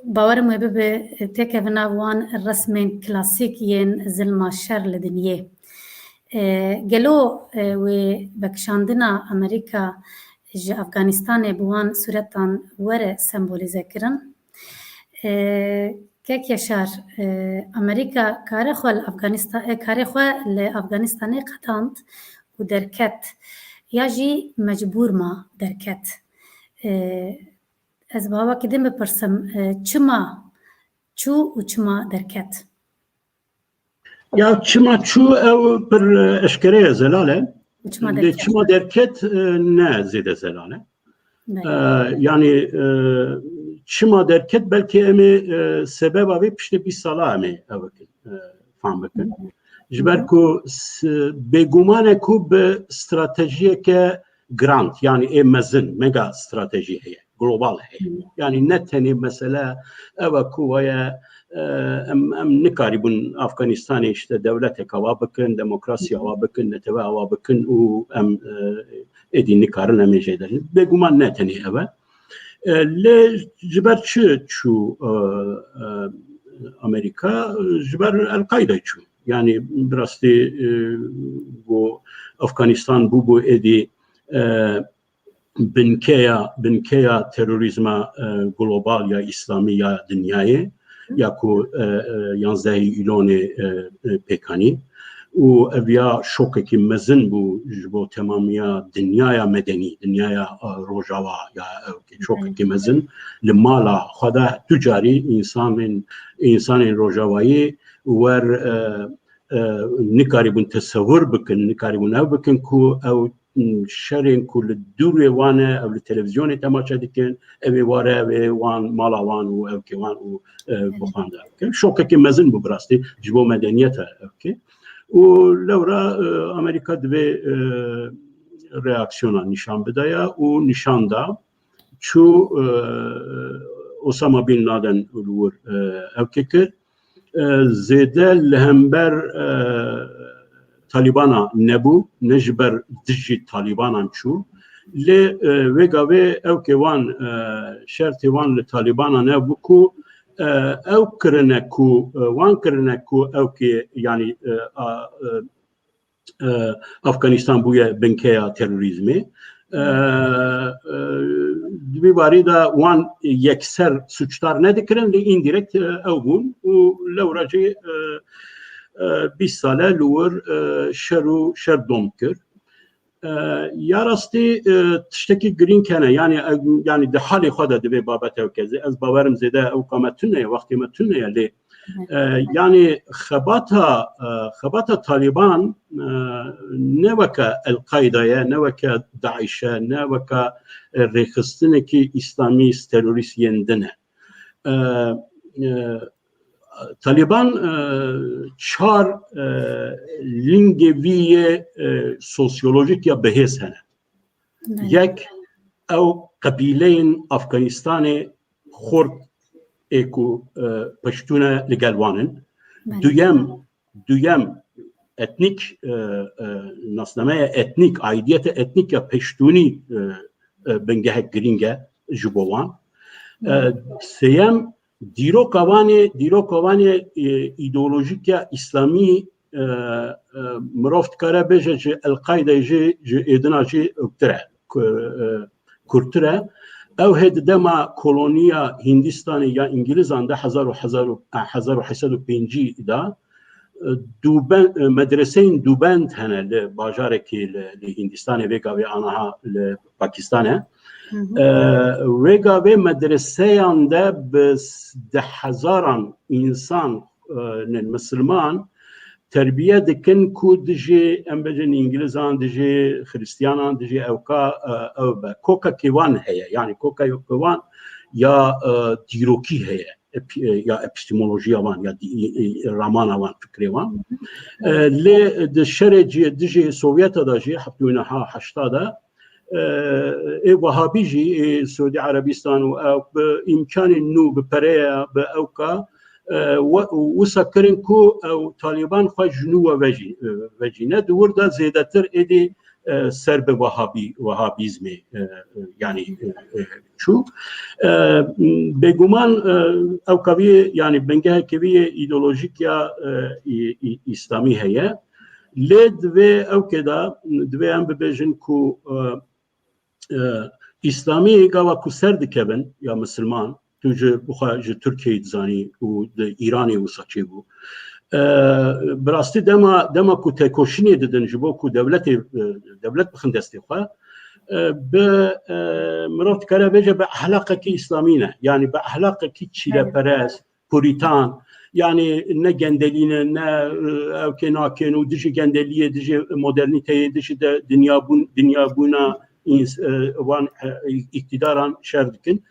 باور مو به تک وناوان رسمین کلاسیک ین ظلم شر لدنیه گلو و بکشاندنا امریکا ج افغانستان بوان صورتان وره سمبولیزه کرن که کشار امریکا کار خو افغانستان قطاند و درکت یا جی مجبور ما درکت از بابا کدیم بپرسم چو و چما درکت یا چو او پر اشکره زلاله چما درکت نه زیده زلاله yani çima derket belki emi sebep abi pişti bir sala emi evet faham bakın jiber ku begumane ku be stratejiye ke grand yani mezin mega strateji heye global heye yani ne teni mesela eva kuvaya em nikaribun Afganistan'ı işte devlet hava bakın demokrasi hava bakın neteve hava bakın u em edin nikarın em şeylerin beguman ne teni eva le jiber çu Amerika jiber El-Kaide çu yani biraz da bu Afganistan bu edi binkeya terörizma global ya İslami ya dünyayı ya ku 11 İloni pekani u evya şokeki mezin bu jibo tamamiya dünyaya medeni dünyaya rojava ya şokeki mezin limala xada tücari insanın rojavayı wer nikaribun tesavvur bikin nikaribun ev bikin ku ev şerin ku li dûrê wan e ev li televizyonê temaşa dikin evê ware evê wan mala wan û ev kê wan û bixwanda şokekê mezin bû bi rastî ji bo medeniyeta ev kê û lewra Amerîka divê reaksiyona nişan bedaya û nişan da çû Osama Bin Laden û ev kir zêde li hember Talibana nebû ne ji ber dijî Talibanan çû lê vêgavê ew kê wan şertê wan li Talibana nebû ku ew kirine ku wan kirine ku ew kê yanî Afganistan bûye binkeya terorîzmê Divê barî da wan yekser suçdar nedikirin lê indirekt ew bûn û lewra jî 20 sale li wir şer û şerdom kir. Ya rastî tiştekî girîng hene yani di halê xwe de divê babet ew keze ez bawerim zêde ew ka me tune ye wextê me tune ye lê yani xebata Taliban ne weke El-Qaida ye ne weke Daeş e ne weke rêxistinekî İslamîst terorîst yên din e Taliban çar lingê vî yê sosyolojik ya bihêz hene yek ew qebîleyên Afganistanê xort ê ku piştûne li gel wan in duyem etnik nasnameya etnik aidiyeta etnik ya piştûnî bingehek girîng e ji bo wan sêyem dîroka wanê îdeolojik ya İslamî mirov dikare bêje ji El-Qaidayê jî ji êdina jî tir e kurtir e ew hê di dema koloniya Hindistanê ya İngilizan de 1805 da medreseyên dûbend hene li bajarekî li Hindistanê vêgavê aniha li Pakistanê vêgavê medreseyan de bi 10,000 însan Müslüman terbiye dikin ku dijî em bêjin İngilizan dijî Hristiyanan dijî ewka ew be kokekî wan heye yani kokekî wan ya dîrokî heye ya epistemolojiya wan ya ramana wan fikrê wan lê di şerê dijî Sovyeta da jî 1980 da Wahabî jî Suudi Arabistan û ew bi imkanên nû bi pereya bi ewka wisa kirin ku ew Taliban xwe ji nû vecîne di wir da zêdetir êdî ser bi Wahabîzmê yani çû bêguman ew kevî yani bingehekî vî îdeolojik ya İslamî heye lê divê ew kê da divê em bibêjin ku İslamî gava ku ser dikevin ya Müslüman tu ji Tirkiyeyê dizanî û di Îranê wisa çêbû bi rastî dema ku têkoşînê didin ji bo ku devlet bixin destê xwe bi mirov dikare bêje bi ehlaqekî İslamî ne yani bi ehlaqekî çîleperest purîtan yani ne gendelîne ne ew kê nakên û dijî gendeliyê dijî modernîteyê dijî de dinyabûna wan iktidaran şer dikin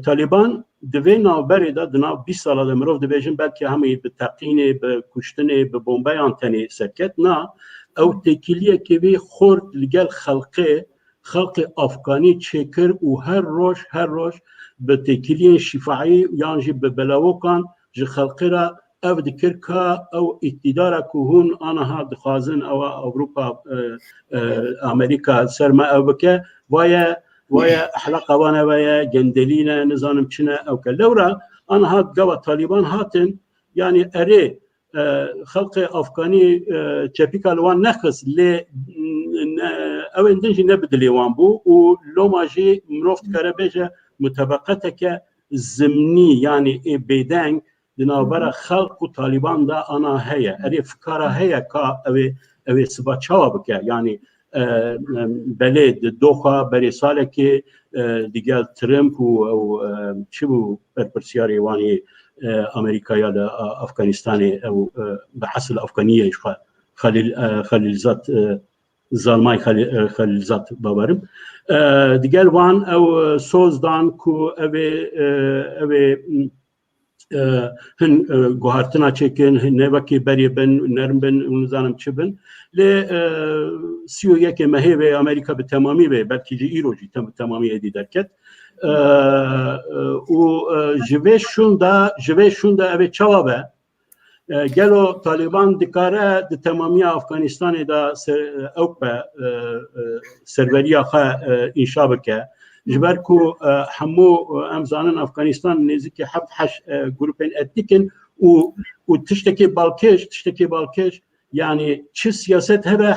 Taliban divê navberê da di nav 20 sala de mirov dibêjin belkî hemî bi teqînê bi kuştinê bi bombeyan tenê serket na ew têkiliyekê vê xort li gel xelqê Afganî çêkir û her roj bi têkiliyên şîfaî yan jî bi belawokan ji xelqê re ev dikir ka ew îktidara ku hûn aniha dixwazin ewa Ewropa Amerîka ser me ew bike waya ehlaqa wan ew ye gendelî ne nizanim çi ne ew ke lewra aniha gava Taliban hatin yani erê xelqê Afganî çepîka li wan nexist lê ew din jî ne bi dilê wan bû û loma jî mirov dikare bêje mutebeqeteke zimnî yani bêdeng di navbera xelq û Taliban da ana heye erê fikara heye ka ew ê siva çawa bike yani belê di doxa berê salekê digel Trump û çi bû berpirsiyarê wanê Amerîkaya li Afganistanê ew bi hesl Afganiyê ji xwe Xelîlzad zalmay Xelîlzad bawerim digel wan ew soz dan ku ew ê هن گوهرتنا چکن هن نوکی بری بن نرم بن ونزانم چه بن ل 31 مهی و امریکا به تمامی به بلکه جی ایروجی تمامی ادی درکت و جوه شوندا اوه چوابه گلو طالبان دکاره د تمامی افغانستان دا اوک به سروریا خواه انشا بکه جبر کو همو امزانن افغانستان نزدیک 7-8 گروپین اتنیکن و تشتکی بالکش yani çi siyaset hebe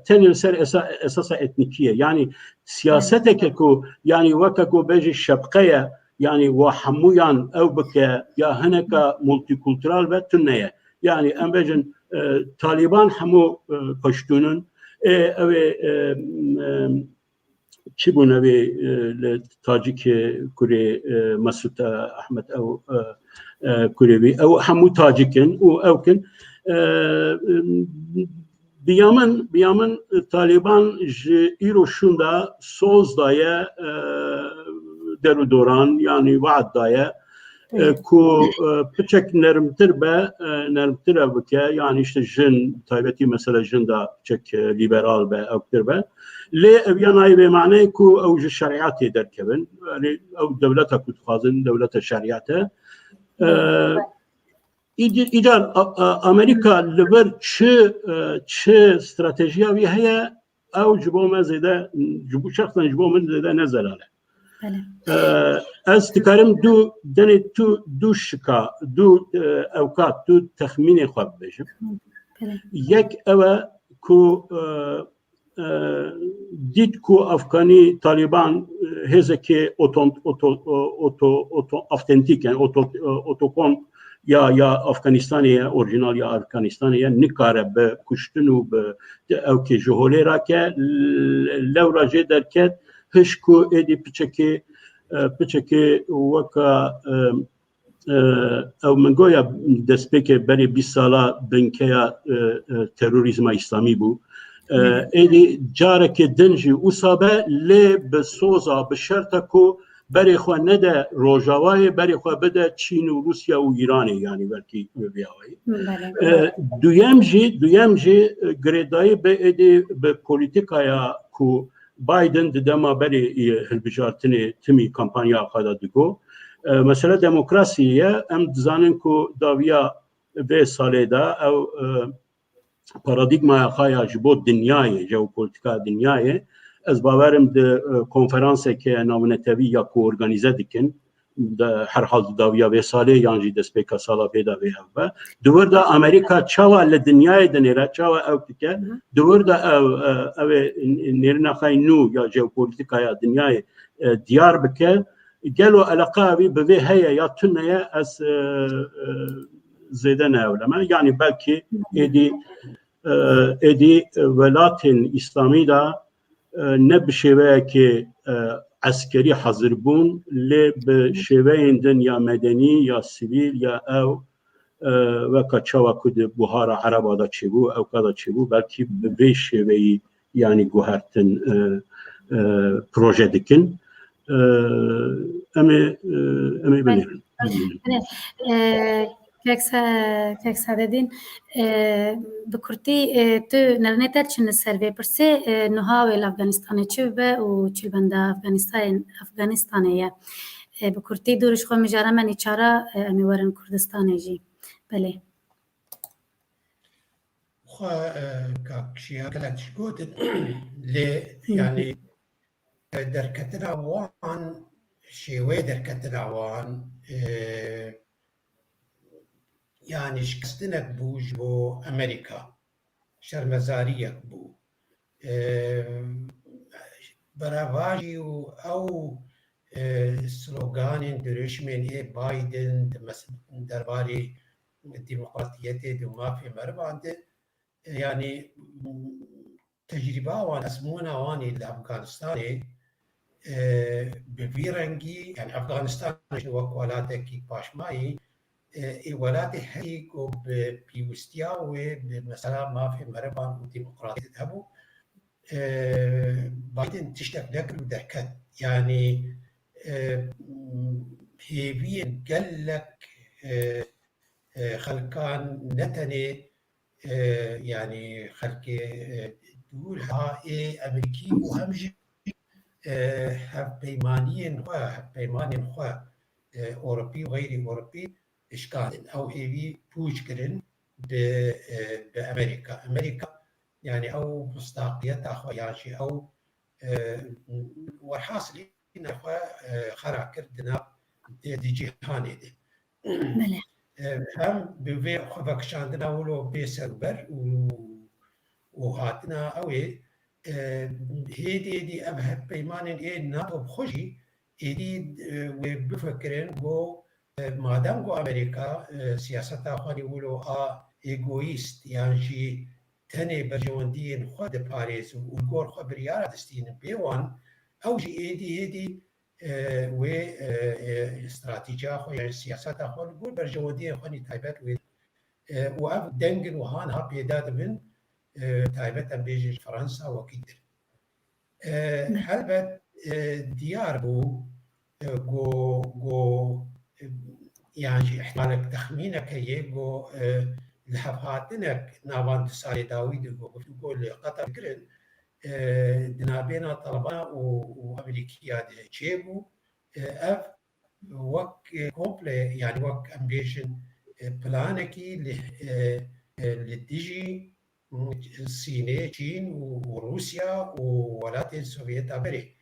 tenil ser esasa etnikiye yani siyasete ku yani vaka ku beji şapkaya yani ve hamuyan ev bike ya heneka multikultural ve tünneye yani embejin Taliban hamu paştunun çi bu nevi Tacik Kure Mesut Ahmet ev Kurevi ev hamu Tacikin o evkin Biyamın Taliban İroşunda sozdaya derudoran yani vaaddaya ku pıçak nermtir be nermtir evke yani işte jin taybeti mesela jin da pıçak liberal be evktir be le evyanayı be mane ku evj şeriatı derkebin yani ev devlete kutfazın devlete şeriatı İdar Amerika liber çi stratejiya vi heye ev jibo me zede jibo şahsen jibo min zede ne zelale. Ez dikarim du şika du evkat du tahmini xwab bejim. Yek eve ku dit ku Afgani Taliban hezeki autentik yani otokon ya Afganistan'ya orijinal ya Afganistan'ya nikare be kuştunu be evke joholera ke levraje derket hışku edi piçeki vaka ev mengoya despeke beri bir sala benkeya terörizma İslami bu edi careke denji usabe le be soza be şerta ku beri xwe nede Rojavayê beri xwe bide Çîn û Rusya û Îranê yani belkî vêyawayê. Duyem jî girêdayî bi êdî bi polîtîkaya ku Biden di dema berê hilbijartinê timî kampanya xwe da digo. Mesela demokrasiyê em dizanin ku dawiya vê salê da ew paradigmaya xwe ya ji bo dinyayê jeopolitika dinyayê ez bawerim de konferanseke navnetevî ya ku organize dikin de her hal dawiya vê salê yan jî destpêka sala pêda vê ev be divir da Amerika çawa li dinyayê de nêre çawa ew dike divir da ew nêrina xwe nû ya jeopolitikaya dinyayê diyar bike gelo eleqa wî bi vê heye ya tuneye ez zêde neewleme yani belkî êdî welatên İslamî da ne bir şeveyeki askeri hazır bun le bir şeveyin din ya medeni ya sivil ya ev ve kaçava kudu buhara Arabada çebu ev kada çebu belki bir şeveyi yani guhertin proje dikin emi bilirim. Kek sadedin bi Kurtî tu nerine terçin li ser vê pirsê niha wê Afganistanê çi be û çilbenda Afganistanê ye bi Kurtî dûr ji xwe mijara me nîçara em ê werin Kurdistanê jî belê kakşiya gelek gotin lê yani derketina wan şêwê derketina wan yani şikestinek bû ji bo Amerika şermezariyek bû beravajî û ew sloganên dirêjmên Biden derbarê demokratiyetê di mafê merivan de yani tecrüba wan esmûna wanê li Afganistanê bi vî rengî yani Afganistan wek welatekî paşmayî welatê herî ku bi pîwistiya wê bi mesela mafê merivan û demokratiyet hebû Biden tiştek nekir û derket yani hêviyên gelek خلقان نتني يعني خلق دول هاي أمريكي وهمجي هف بيمانين خوا أوروبي وغير أوروبي إشكال أو إيوي بوش كرن بأمريكا يعني أو مصداقية أخوة يعني أو والحاصل إن أخوة خرع كردنا دي جهاني دي هم بوي خبك شاندنا ولو بيسربر وهاتنا أوي هيدي أبهب بيمانين إيه ناتو بخوشي إيدي وبفكرين بو مادام بو أمريكا سياسة أخواني ولو إيغويست يعني تاني برجواندين خود باريس وقول خبريارة دستين بيوان أو جي إيدي و استراتيجية أخوة يعني سياسة أخوة نقول برجواندين أخواني تايبات وأف دنجن وهان ها بيداد من تايبات بيجي فرنسا وكده هلبت ديار بو جو يعني احتمالك تخمينك يجو لحفاتنك نابان تسالي داويد وقول قطر كرن دنابينا طلبنا وامريكيا جيبو اف وك كومبلي يعني وك امبيشن بلانكي للديجي الصينية الصين وروسيا وولايات السوفيت أمريكا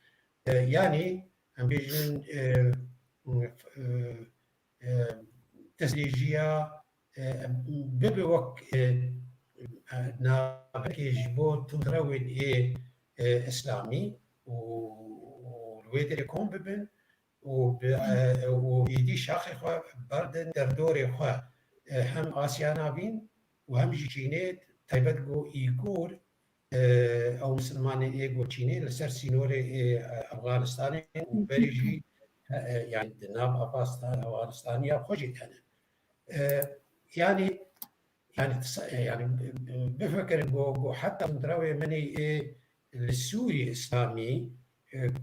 يعني امبيشن تسليجية ببوك نابك يجبو تدروين إسلامي والويدر يكون ببن ويدي شاخي خوا بردن دردوري خوا هم آسيانا بين وهم جينيت تايبت جو إيغور أو مسلمان إيغور جيني لسر سينوري أفغانستاني وبريجي يعني دناب أفغانستانيا خوشي أنا يعني بفكر جو حتى مدروي مني للسوري الإسلامي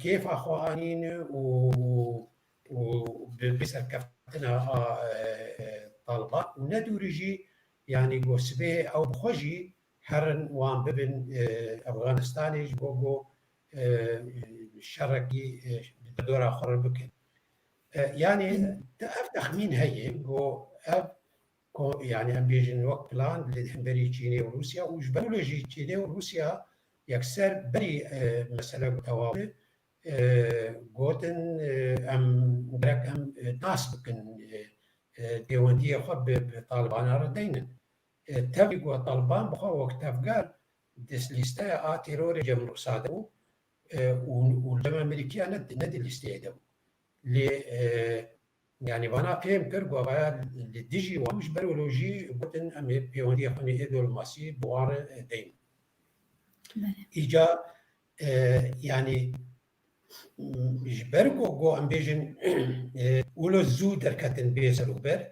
كيف أخوانين وبسر كفتنا طالبات وندورجي يعني جو سبيه أو بخوجي حرن وان ببن أفغانستاني جو شرقي بدور آخر بكن يعني تخمين هي جو يعني هم بيجن وقت بلان للهمبري تشيني وروسيا وجبلوجي تشيني وروسيا يكسر بري مسألة توابع قوتن أم ناس بكن ديواندية خب بطالبان أردينن تبي قوة طالبان بخوا وقت أفقال دس ليستا تيرور جمهور صادو والجماعة الأمريكية ندي الاستيادو يعني وانا فهم كرجو بايا للديجي ومش برولوجي قلتن أمي بيوندية خوني إدو الماسي بوار دين إيجا يعني جبرجو جو أمبيجن ولو زو دركتن بيسر وبر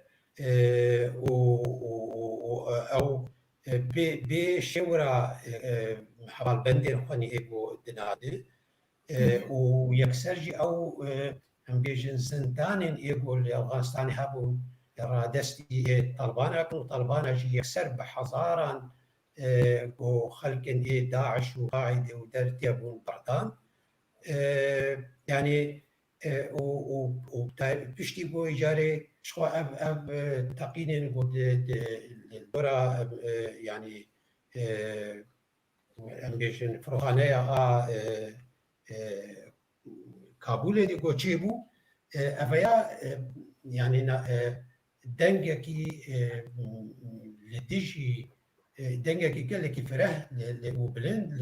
أو بشورا حوال بندر خوني إيجو دنادي ويكسرجي أو أمبيجن سنتانين يقول أفغانستان هابون رادستي طالبانا جي يكسر بحضارا وخلقن داعش وقاعدة ودرتي أبون بردان يعني وبشتي بو إجاري شو أب تقينين قد الدورة يعني أمبيجن فروخانية كابول دي كوتشيبو أفيا يعني دنجكي لديجي دنجكي كلكي فرح وبلند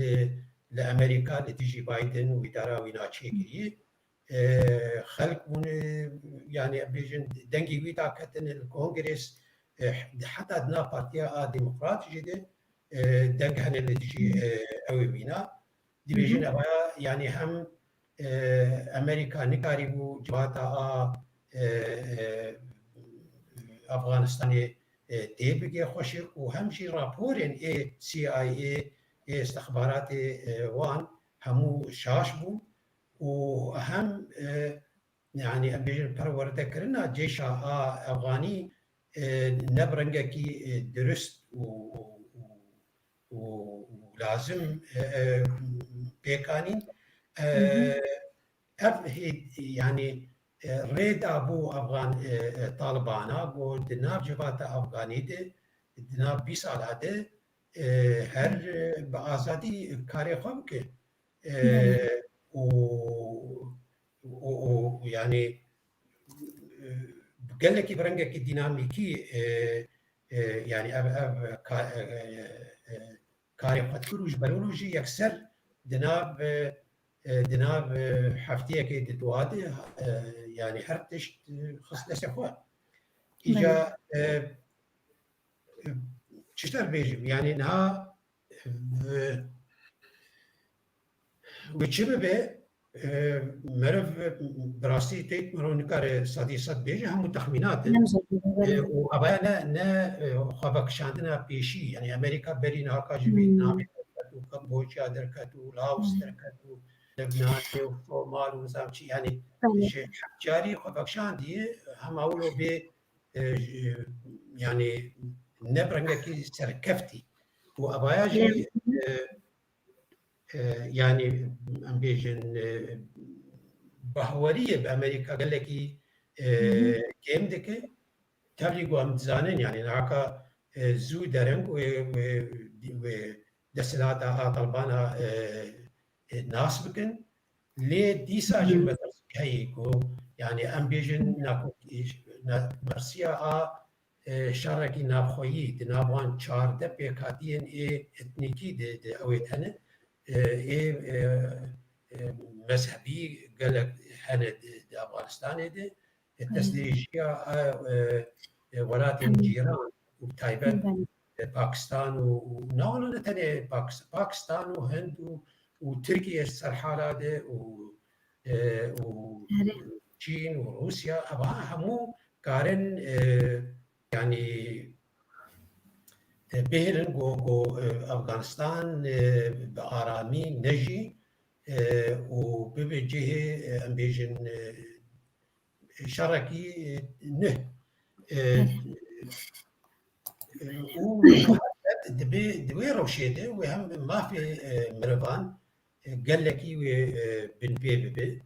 لأمريكا لديجي بايدن وإدارة ويناتشيكي خلق يعني بيجن دنجي ويدا كتن الكونغرس حتى دنا بارتيا ديمقراطي جدا دنجهن لديجي أوي بينا دي بيجن أفيا يعني هم أمريكا نكاريبو جواتا أفغانستاني تيبقى خوشك وهمشي رابورين CIA استخبارات وان همو شاشبو وهم يعني بيجن برورده كرنا جيش أفغاني نبرنگکی درست و لازم پیکانین يعني ريد ابو افغان طالبانا قو دناب جبات افغاني دي دناب 20 سال ده هر بآزادی کاری خوب که و يعني قال لك برنجك ديناميكي يعني كاري قدكروش بلولوجي يكسر دناب حفتيه كي تتوادي يعني هرتش خص لسخوا إجا تشتغل بيجم يعني انها وتشبه مرف براسي تيت مرون كار صديقات بيجي هم تخمينات وابانا نا خبك شاندنا بيشي يعني امريكا برينا هكا فيتنام وكمبوديا دركتو لاوس دركتو لبنان وصومال ونظام شي يعني جاري خبك شاندي هم اولو بي يعني نبرنجكي سركفتي واباياجي يعني ام بيجن بهوريه بامريكا قال لك كيم دك تبليغو ام زانن يعني هكا زو درنگ و دسلاتا طلبانا ناس بكن لي ديسا جمت هيكو يعني ام بيجن ناكو مرسيا شاركي نابخويي دنابوان 14 بيكاتين اتنيكي دي اويتهن مذهبي قال لك هنا افغانستان دي التسليجيه ولات الجيران وتايبان باكستان ونوعنا ثاني باكستان وهند وتركيا السرحاله دي وچين وروسيا ابها همو كارن يعني بهرن جو افغانستان بآرامی نجی وبوجهه ام بيجن شركي نه دبي روشيده وهم ما في مرفان قال لك بن بي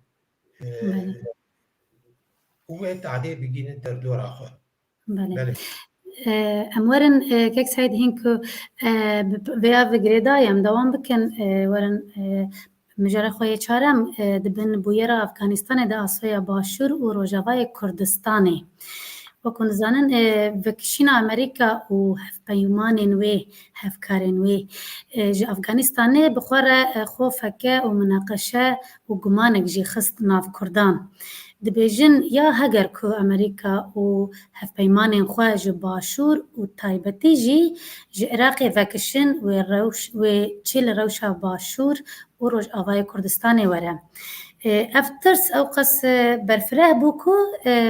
هو تعدي بيجين تردور اخر امورن كيك سعيد هينكو بيا بجريدا يم دوام بكن ورن مجرد خوی چارم دبن بویرا افغانستان دا آسویا باشور و روجاوای کردستانه و کنزانن وکشین امریکا و هف پیومانین وی هف کارین وی جا افغانستانه بخور خوفکه و مناقشه و گمانک جی خست ناف کردان دبیجن یا هگر که امریکا و هف پیمانین خواه جی باشور و تایبتی جی عراق وکشن و چیل روشا باشور و روش آوای کردستان وره افترس او قص برفره بوکو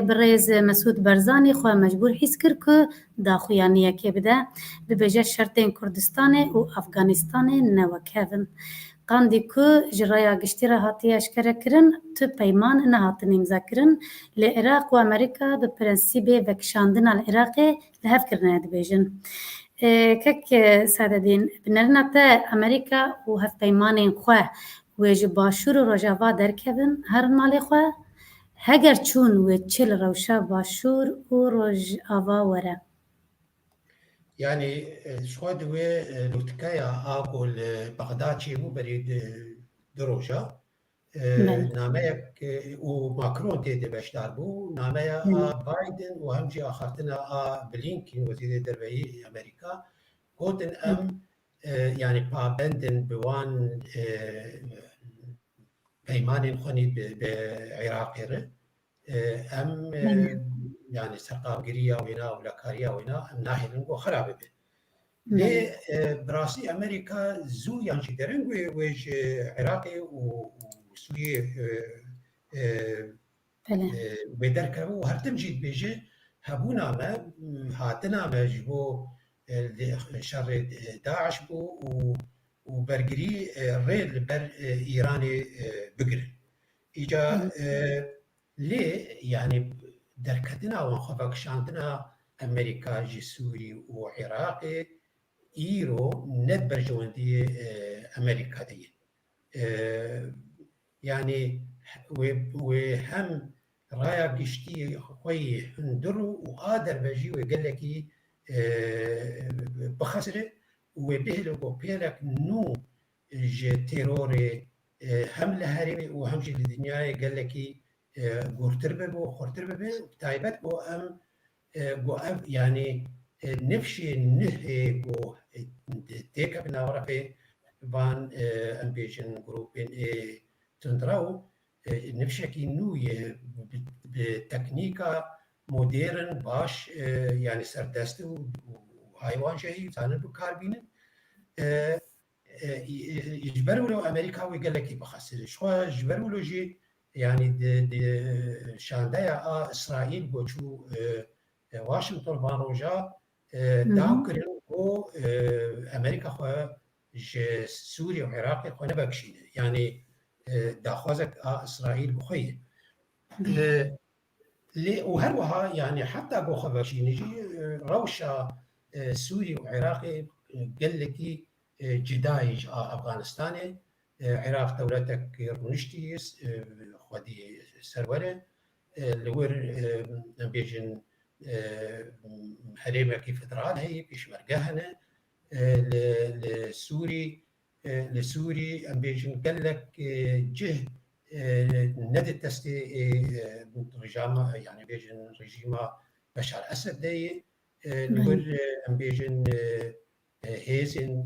برز مسعود برزانی خواه مجبور حیث کر که دا خویانیه که بده ببجه شرطین کردستان و افغانستان نوکهون قاندی که جرایا گشتی را هاتی اشکره کرن تو پیمان نهاتن امزا کرن لعراق و امریکا به پرنسیب وکشاندن العراق لحف کرنه دبیجن کک ساده دین بنرنا تا امریکا و هف پیمانین خواه ویج باشور و روجاوا درکبن هر مالی خواه هگر چون و چل روشا باشور و روجاوا وره يعني شو دوي لوتكايا اقول بغداد شي مو بريد دروجا ناميك وماكرون تيدي بشتار بو ناميا بايدن وهمجي اخرتنا بلينكين وزير الدربي امريكا قلت ام يعني بابندن بوان پیمان خونی بعراق ام يعني سرقاگیری وینا و لکاریا وینا ام ناهلن و خرابه به لی براسي امريكا زو يعني درن ويج عراقي وسوري بدركه وهرتم جيت بيجي هبونا ما هاتنا ما جبو شر داعش بو وبرجري ريل بر ايراني بقر اجا ليه يعني دركتنا وخفك شاندنا أمريكا جي سوري وعراقي إيرو ند برجوندي أمريكا دي يعني وهم رايا قشتي خوي هندرو وقادر بجي ويقول لك بخسره وبهلو بيلك نو جي تيروري هم لهرمي وهم جي الدنيا قال لك قرتربر وخرتربر تايبت بو ام يعني نفشي نهي بو تيكا بناورا في بان امبيجن جروبين تندراو نفشكي نوية بتكنيكا مودرن باش يعني سردست وحيوان شهي ثاني بكاربين يجبروا له امريكا ويقول لك بخسر شو يجبروا له جي يعني دي شاندايا اسرائيل بوشو واشنطن بانوجا داوكرين و امريكا خو ج سوريا وعراق خو نبكشين يعني داخوزك اسرائيل بخوي وهروها يعني حتى بو خبرشين يجي روشا سوري وعراقي قال لك جدايج افغانستان عراق دولتك رونشتي خدي سروره لور بيجن هريمه كيف فدرال هي بيشمرقهنا لسوري ام بيجن قال لك جه ندى تستي رجامة يعني بيجن رجيمة بشار أسد دي لور ام بيجن هيزن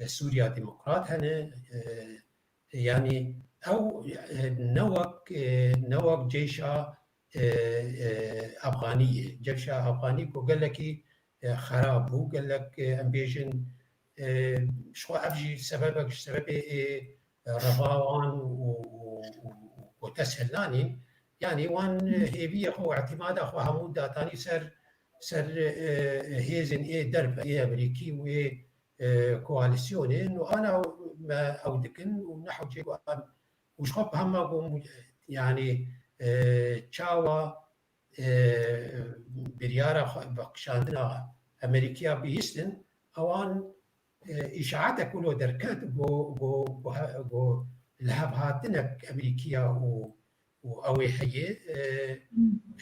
سوريا ديمقراط هنا يعني أو نوك جيشة أفغانية جيشة أفغاني وقال لك خراب هو قال لك ام بيجن شو أبجي سبب رفاوان وتسهلاني يعني وان هيبية هو اعتماد أخو همود داتاني سر هيزن درب أمريكي و كواليسيوني إنه أنا ما أودكن ونحو جيبوا وشخب هم يعني تشاوا بريارة بقشاندنا أمريكيا بيستن أوان إشاعات كله دركات جو لهب هاتنك أمريكية وأوي حية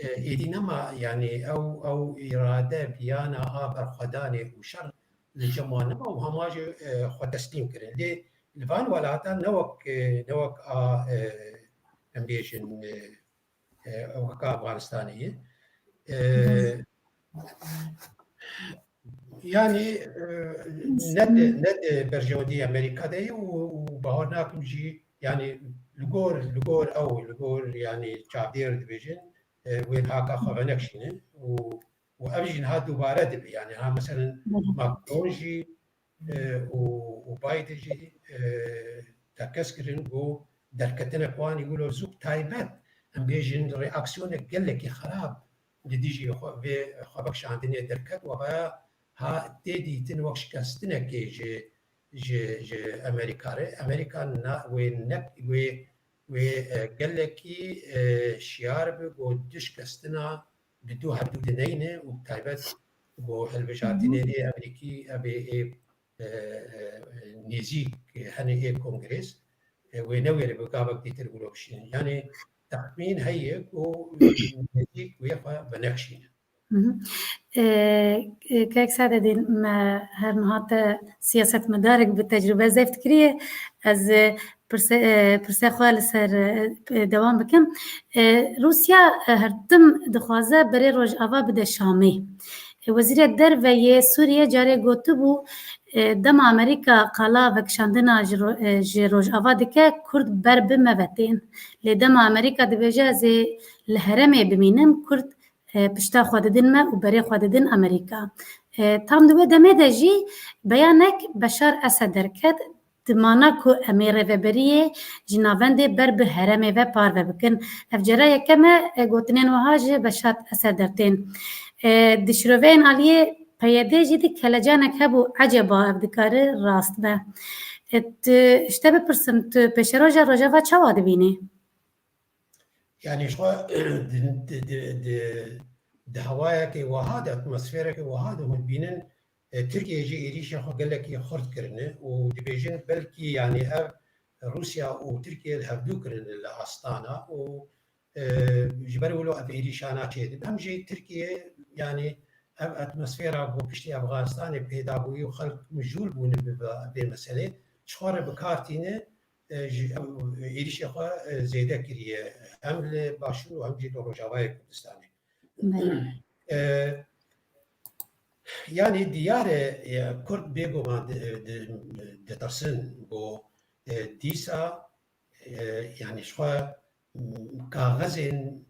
إدينما يعني أو إرادة بيانا آبر خداني وشر للجمانة وهماجي خد تسليم كرين ليه الفان ولاتا نوك أمبيشن وكا أفغانستانية يعني ند برجودي أمريكا دي وبهرناك نجي يعني لغور يعني تعبير ديفيجن وين هاكا خبنكشين وأبجين هاد دوباره دبي يعني ها مثلا ماكرون جي وبايدن جي تكسكرين جو دركتنا كوان يقولوا زوك تايبات أم بيجن رياكسيونك قال لك خراب لديجي خبكش عندنا دركت وها ها تدي تنوكش كاستنا كي جي أمريكا وينك وقال لك شيار بقو دش كاستنا بدو هبدو دنينه وتايبات بو هالبجاتين دي أمريكي أبي نيزيك هني كونغرس ونوير بقابك دي تربولوكشين يعني تخمين هي ونيزيك ويفا بنكشين كيك سادة دي ما هرنهات سياسة مدارك بالتجربة زي فكرية از برسي خوال سر دوام بكم روسيا هرتم دخوازه بري روج آوا بده شامي وزير الدروية سوريا جاري قوتبو دم أمريكا قالا وكشاندنا جروج آوا دكه كرد بر بموتين لدم أمريكا دبجه زي الهرمي بمينم كرد پشتا خوددن ما و برای خوددن امریکا تام دوی دمه دجی بیانک بشار اسد درکد دمانا کو امیر و بریه جناونده بر به هرمه و پار و بکن افجرا یکمه گوتنین وهاج بشار اسد درتین دشروین علیه پیاده جدی کلجانک هبو عجبا افدکار راست به اشتبه پرسم تو پشروجا روژا و چوا دبینی؟ يعني شو دهوايك وهذا اتموسفيرك وهذا هو بينن تركيا جي إيريش خو قال لك خرط كرنه ودبيجن بلكي يعني روسيا وتركيا هبدو كرن الأسطانة و جبروا له أب إيريشانا شيء هم جي تركيا يعني اتموسفيرا بو بشتي أفغانستان بيدا بوي وخلق مجول بون بمسألة شخور بكارتينه إيريش خو زيادة كريه هم لباشور وهم جي روجاواي كردستاني يعني ديار كرد بيجو ما دترسن بو ديسا يعني شو كاغزين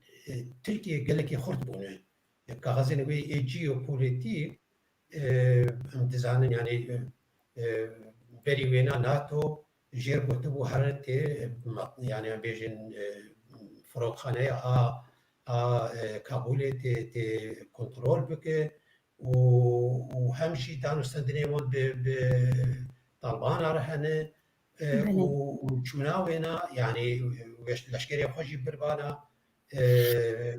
تركيا قال لك خرد بونه كاغزين وي جيوبوليتيك امتزان يعني بري وينا ناتو جير بوتبو هرت يعني بيجن فروق خانه كابول تي كنترول بك وهمشي دانو استندنيمون بطالبان رهنه وشناوينا يعني لشكري خوشي بربانا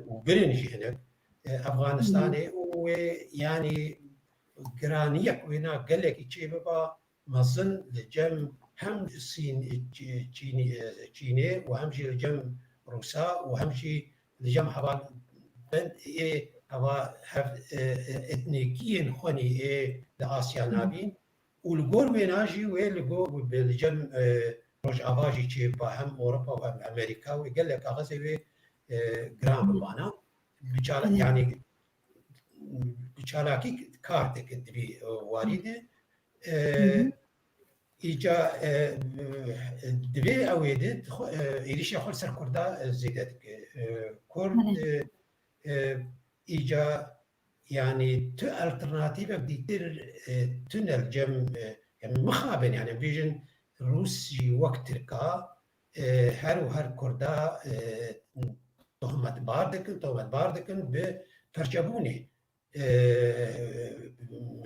وبرنجي هناك افغانستاني ويعني جرانيك وينا قال لك شيء بابا مظن لجم هم الصين تشيني وهم شيء لجم روسا وهم شيء لجم حبال بند هوا اتنيكيين خوني لآسيا نابين والجور ويناجي والجو بالجم روج افاجي تشي هم اوروبا وهم امريكا وقال لك غزوي جرام بانا بجال يعني بجالاكي كارتك دبي وارده إيجا دبي أويدت إيريش يخل سر كردا زيدتك كرد إيجا يعني تو ألترناتيفة بديتر تونل جم يعني مخابن يعني بيجن روسي وقت تركا هر كردا تهمت باردكن بفرجبوني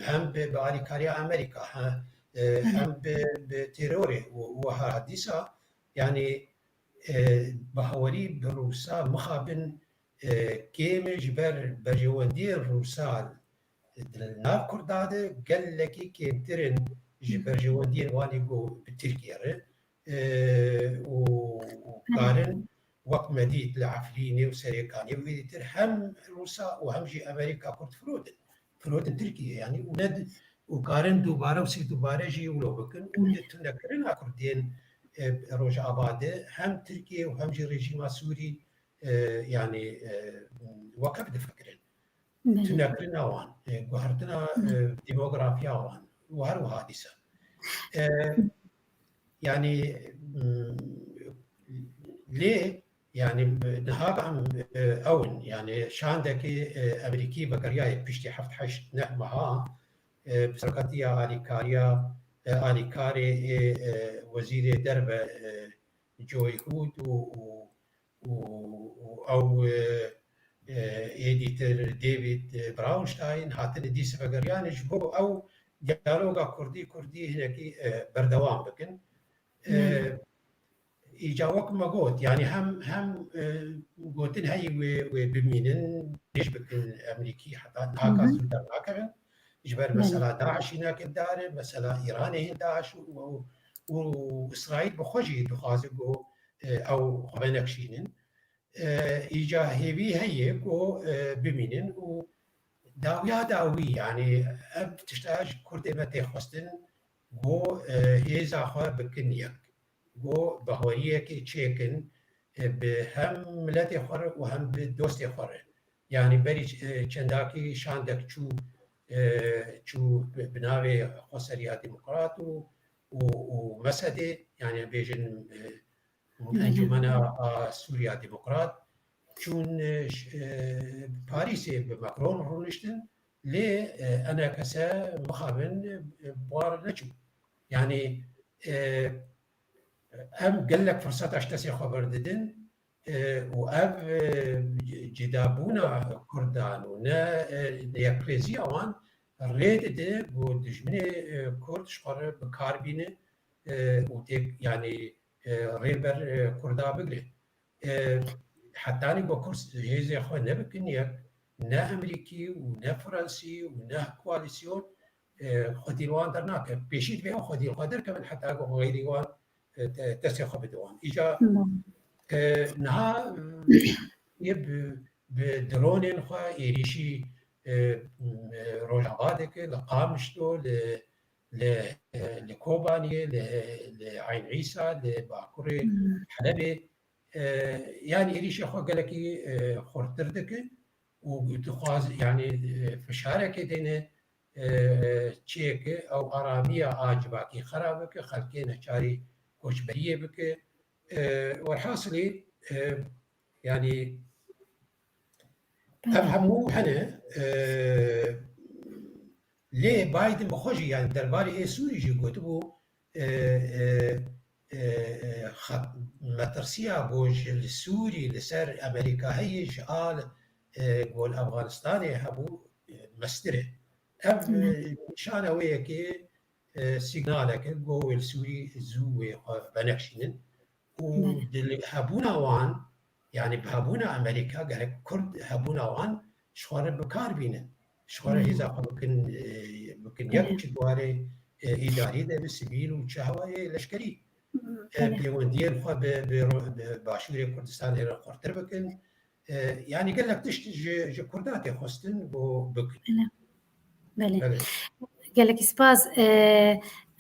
هم بآليكاريا أمريكا هم بتيروري وهاديسا يعني بحوري بروسا مخابن كيم جبر برجواندي روسا الناف كرداده قال لك كيم ترن جبر جواندي واني جو بتركيا وقارن وقت مديد لعفليني وسريكاني ويدير هم روسا وهم جي امريكا كرد فرودن تركيا يعني وند وقارن دوباره وسي دوباره جي ولو بكن ونتنكرن كردين روج آباده هم تركيا وهم جي ريجيما سوري يعني وقف دفكرن تنكرن اوان قهرتنا ديموغرافيا اوان وهر حادثه يعني ليه يعني نهاق عم اون يعني شاندك امريكي بقرياي بيشتي حفت حشت نعمها بسرقتيا آليكاري وزير درب جوي هود أو إديتر ديفيد براونشتاين هاتن ديس بقريان جبو أو ديالوغا كردي هناكي بردوام بكن إيجاوك ما قوت يعني هم قوتن هاي وبمينن ليش بكن أمريكي حتى هاكا زودر هاكا جبر مثلا داعش هناك الدار مثلا إيران هي داعش وإسرائيل بخوجي دخازقو أو خبنكشينن إيجا هيبي هيك وبمينن داوي يعني أب تشتاج كرد ما تخستن بو هيزا خو بكنيك بو بهوريك تشيكن بهم ملتي خور وهم بدوستي خور يعني بري چنداكي شاندك شو بناوي خسريا ديمقراط ومسدي يعني بيجن انجمنا سوريا ديمقراط چون باريس بماكرون رونشتن لي انا كسا مخابن بوار نجو يعني ام قال لك فرصه اشتسي خبر ددن واب جدابونا كردان ونا يكريزي اوان ريد ده بودجمني كرد شقر بكاربينه وتك يعني ريبر كردا بقري حتى اني بكرس هيزي خو نبكن يك نه امریکی و نه فرانسی و نه کوالیسیون خودی وان در ناکه پیشید به خودی قادر که من حتی اگه غیری وان دستی خوب دوان ایجا نه یه به درون خواه ایریشی روجاواده که لقامشتو لكوبانية لعين عيسى لباكور حلبة يعني إيش أخو قال لك خورتردك وتخاز يعني فشارك دينه تشيك أو أرامية عاجباكي خرابك خلكينا شاري كوشبرية بك والحاصلي يعني أفهموا هنا ليه بايدن بخوجي يعني درباري سوري جي قوتبو مترسيا بوج السوري لسر أمريكا هي جعال قول أفغانستاني هبو مستره أب شانا ويكي سيجنالك قول السوري زوي بنكشنن وهبونا وان يعني بهبونا أمريكا قالك كرد هبونا وان شوارع بكار بينن شوارع إذا ممكن يكشف دواري إداري ده بالسبيل وشهوة لشكري بيوندير خو باشوري كردستان هنا قرطر بكن يعني قال لك تشتي كردات خستن بكن بله قال لك سپاس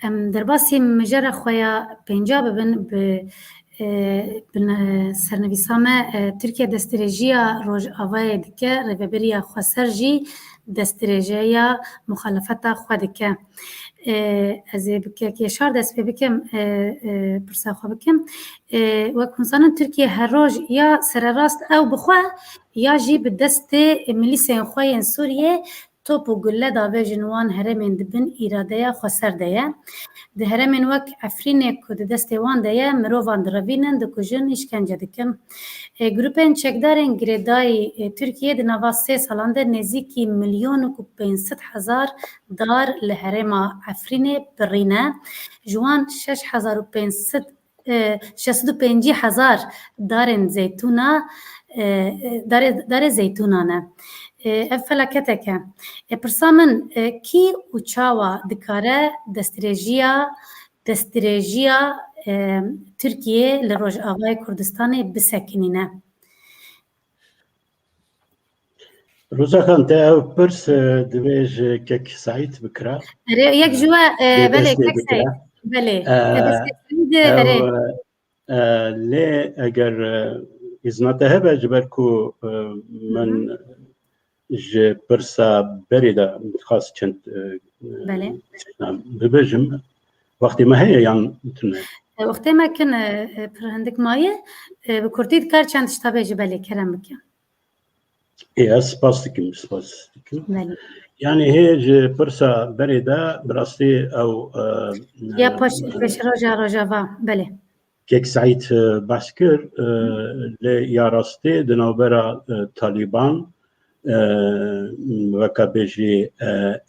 درباسي مجرى خويا بنجاب بن سرنویسامه ترکیه دسترجیا روز آوای دکه رهبریا خسرجی دسترجیا مخالفت خود که از بکه شار دست بکم پرسا خو بکم و کنسان ترکیه هر روز یا سر راست او بخوا یا جی به دست ملیسین خوین سوریه توپ و گله داوی جنوان هرمین دبن ایراده خسر ده ده هرمین وک افرین کد دست وان ده مروان دروینن ده کجن işkence dikin گروپن چکدارن گریدای ترکیه ده نوا 3 سالانده نزدیکی 1,500,000 دار لهرما افرین برینه جوان 650,000 دارن زیتونا دار زیتونانه فلکتک پرسامن کی و چاوا دکاره دسترجیا ترکیه لروج آوای کردستان بسکنینه روزا خان ته او پرس دویج کک سعید بکرا یک جوا بله کک سعید بله لی اگر ازناته هبه جبرکو من ج پرسا بریده خاص چند ببجم وقتی ما هي يعني وقتی ما كان عندك مايه بكرديد كار چند شتابه جبالي كرم بك ايه سپاس دكم يعني هي ج پرسا بریده براستي او يا باش رجاوا بله كيك سعيد باسكر يا راستي دنوبرا طالبان وكبجي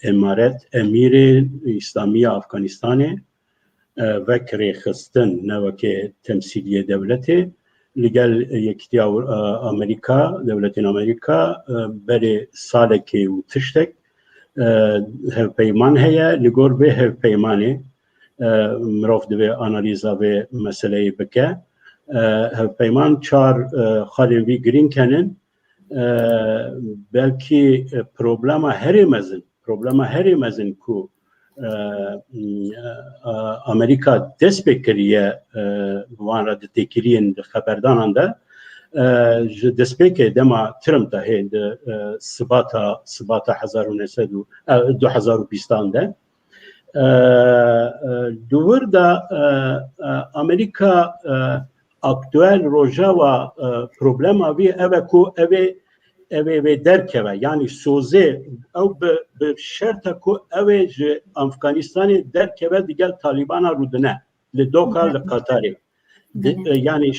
امارات امير اسلامي افغانستان وكري خستن نوكي تمثيليه دولتي لقال يكتيا امريكا دولتين امريكا بري سالكي وتشتك هف بيمان هي لغور به هف بيماني مروف دبي اناليزا به مسئله بك هف بيمان چار خالوي گرين كانن belki problema herimezin ku Amerika dest bekiriye van radı tekiriyen haberdanan da dest bekir dema Trump da heyde Sıbata 2020'da duvur da Amerika aktüel rojava problema vi eve ku eve derkeve yani soze ev be şerta ku eve je Afganistan'ı derkeve digel Taliban'a rudne le doka le Katari yani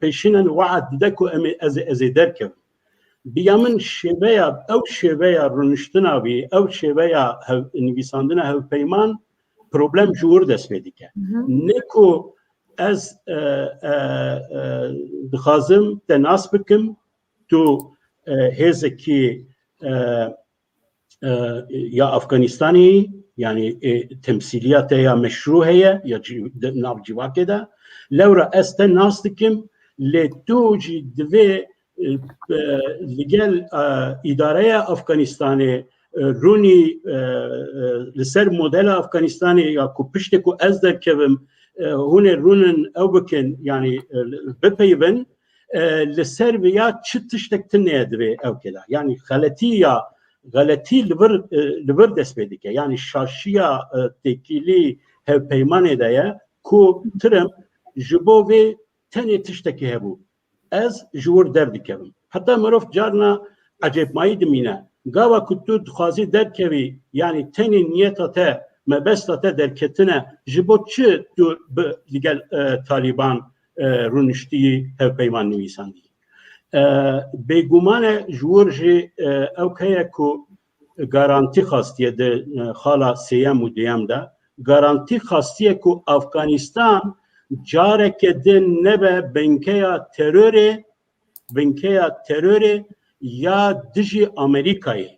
peşinen vaat de ku ez derkeve biyamın şeveya ev şeveya runuştuna vi ev şeveya nivisandına hev peyman problem jur desvedike ne ku ez dixazim te nas bikim tu هزکی یا افغانستانی یعنی تمثیلیت یا مشروع هیا یا ناو جواکه ده لورا است ناستکم لتوجی دوی لگل اداره افغانستانی رونی لسر مدل افغانستانی یا کو پشت کو از در کبم هون رونن او بکن یعنی بپیون لسر ویا چه تشتکتن ندوی او کدا یعنی غلطی لبر دست بیدی که یعنی شاشیا تکیلی هف پیمانه دایا کو ترم جبو و تنی تشتکی هبو از جور درد کبم حتی مروف جارنا عجب مایی دمینه گاوا کتو دخوازی درد کبی یعنی تنی نیتا تا مبستا تا درکتنه جبو چه دو لگل طالبان رونشتی هف پیمان نویساندی بگمان جورجی او که کو گارانتی خواستیه ده خالا سیم و دیم ده گارانتی خواستیه کو افغانستان جاره که ده نبه بنکه تروره یا دجی امریکایی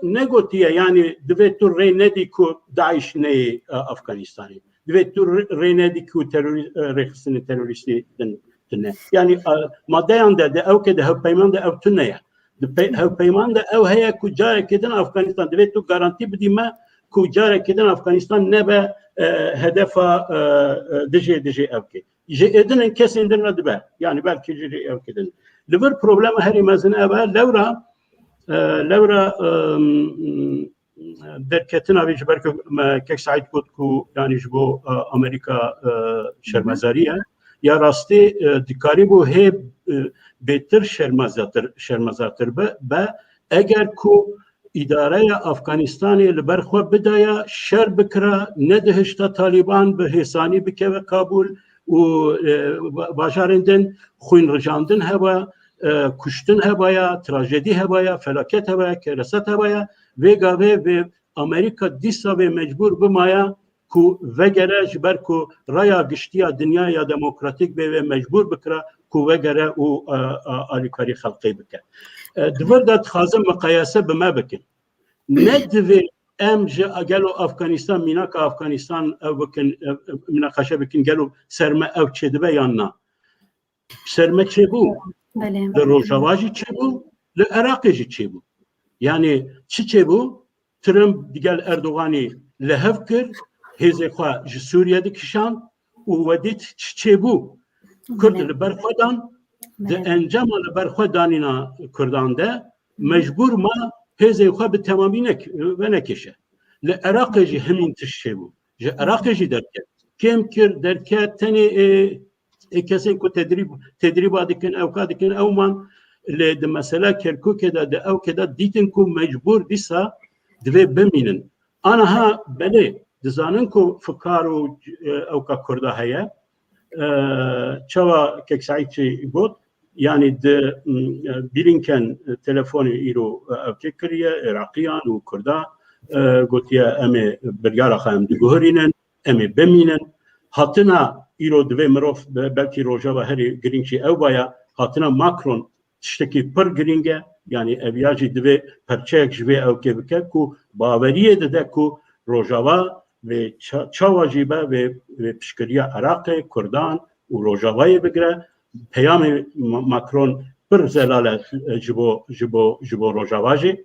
نگوتیه یعنی دوی تو ری ندی که داعش نه افغانستانی دوی تو ری ندی که ریخستن تروریستی دنه یعنی ماده ده او که ده پیمان ده او تنه ده پیمان ده او هیا که جاره کدن افغانستان دوی تو گارانتی بدی ما که جاره کدن افغانستان نبه هدف دجی او که جه ادن کسی اندر ندبه یعنی بلکه جه او کدن لبر پروبلم هری مزن اوه لورا درکتنا ویج برکه که سعید بود که یعنی جبو امریکا شرمزاریه یا راستی دیکاری بو هی بهتر شرمزاتر به اگر کو اداره افغانستانی لبرخوا بدایا شر بکره ندهشتا طالبان به حسانی بکه و کابل و باجارندن خوین رجاندن هوا کشتن هوایا تراژدی هوایا فلاکت هوایا کرست هوایا وگاوه و امریکا دیسا و مجبور بمایا کو وگره جبر کو رایا گشتیا دنیا یا دموکراتیک به مجبور بکره کو وگره او آلیکاری خلقی بکه دور داد خازم مقایسه به ما بکن ندوی امج اگلو افغانستان میناک افغانستان او بکن مناقشه بکن گلو سرمه او چه دبه یا نه سرمه چه بو در روجاواجی چه بو لعراقی چه بو یعنی چه بو ترمپ دیگل اردوغانی لحف کرد هزی خواه سوریه دی کشان و ودید چه بو کرد لبرخودان ده انجام لبرخودانینا کردان ده مجبور ما هزی خواه به تمامی نکشه لعراق جی همین تشه بو جه عراق جی درکت کم کرد درکت تنی کسی که تدریب آدکن او من لده مثلا کرکوک ده او که ده دیتن که مجبور دیسا دوی بمینن آنها بله دزانن که فکر او که کرده هیا چوا که سعید چی بود یعنی ده بیرینکن تلفون ایرو او که کریه عراقیان و کرده گوتیه امی برگار خواهم دگوهرینن امی بمینن هاتنا ایرو دوی مروف بلکی روژا و هری گرینگی او بایا هاتنا ماکرون تشتکی پر گرینگه یعنی اویاجی دوی پرچه جوی او که بکه که باوریه ده که روژاوا و چاواجیبه و پشکریه عراق کردان و روژاوای بگره پیام ماکرون پر زلاله جبو روژاواجی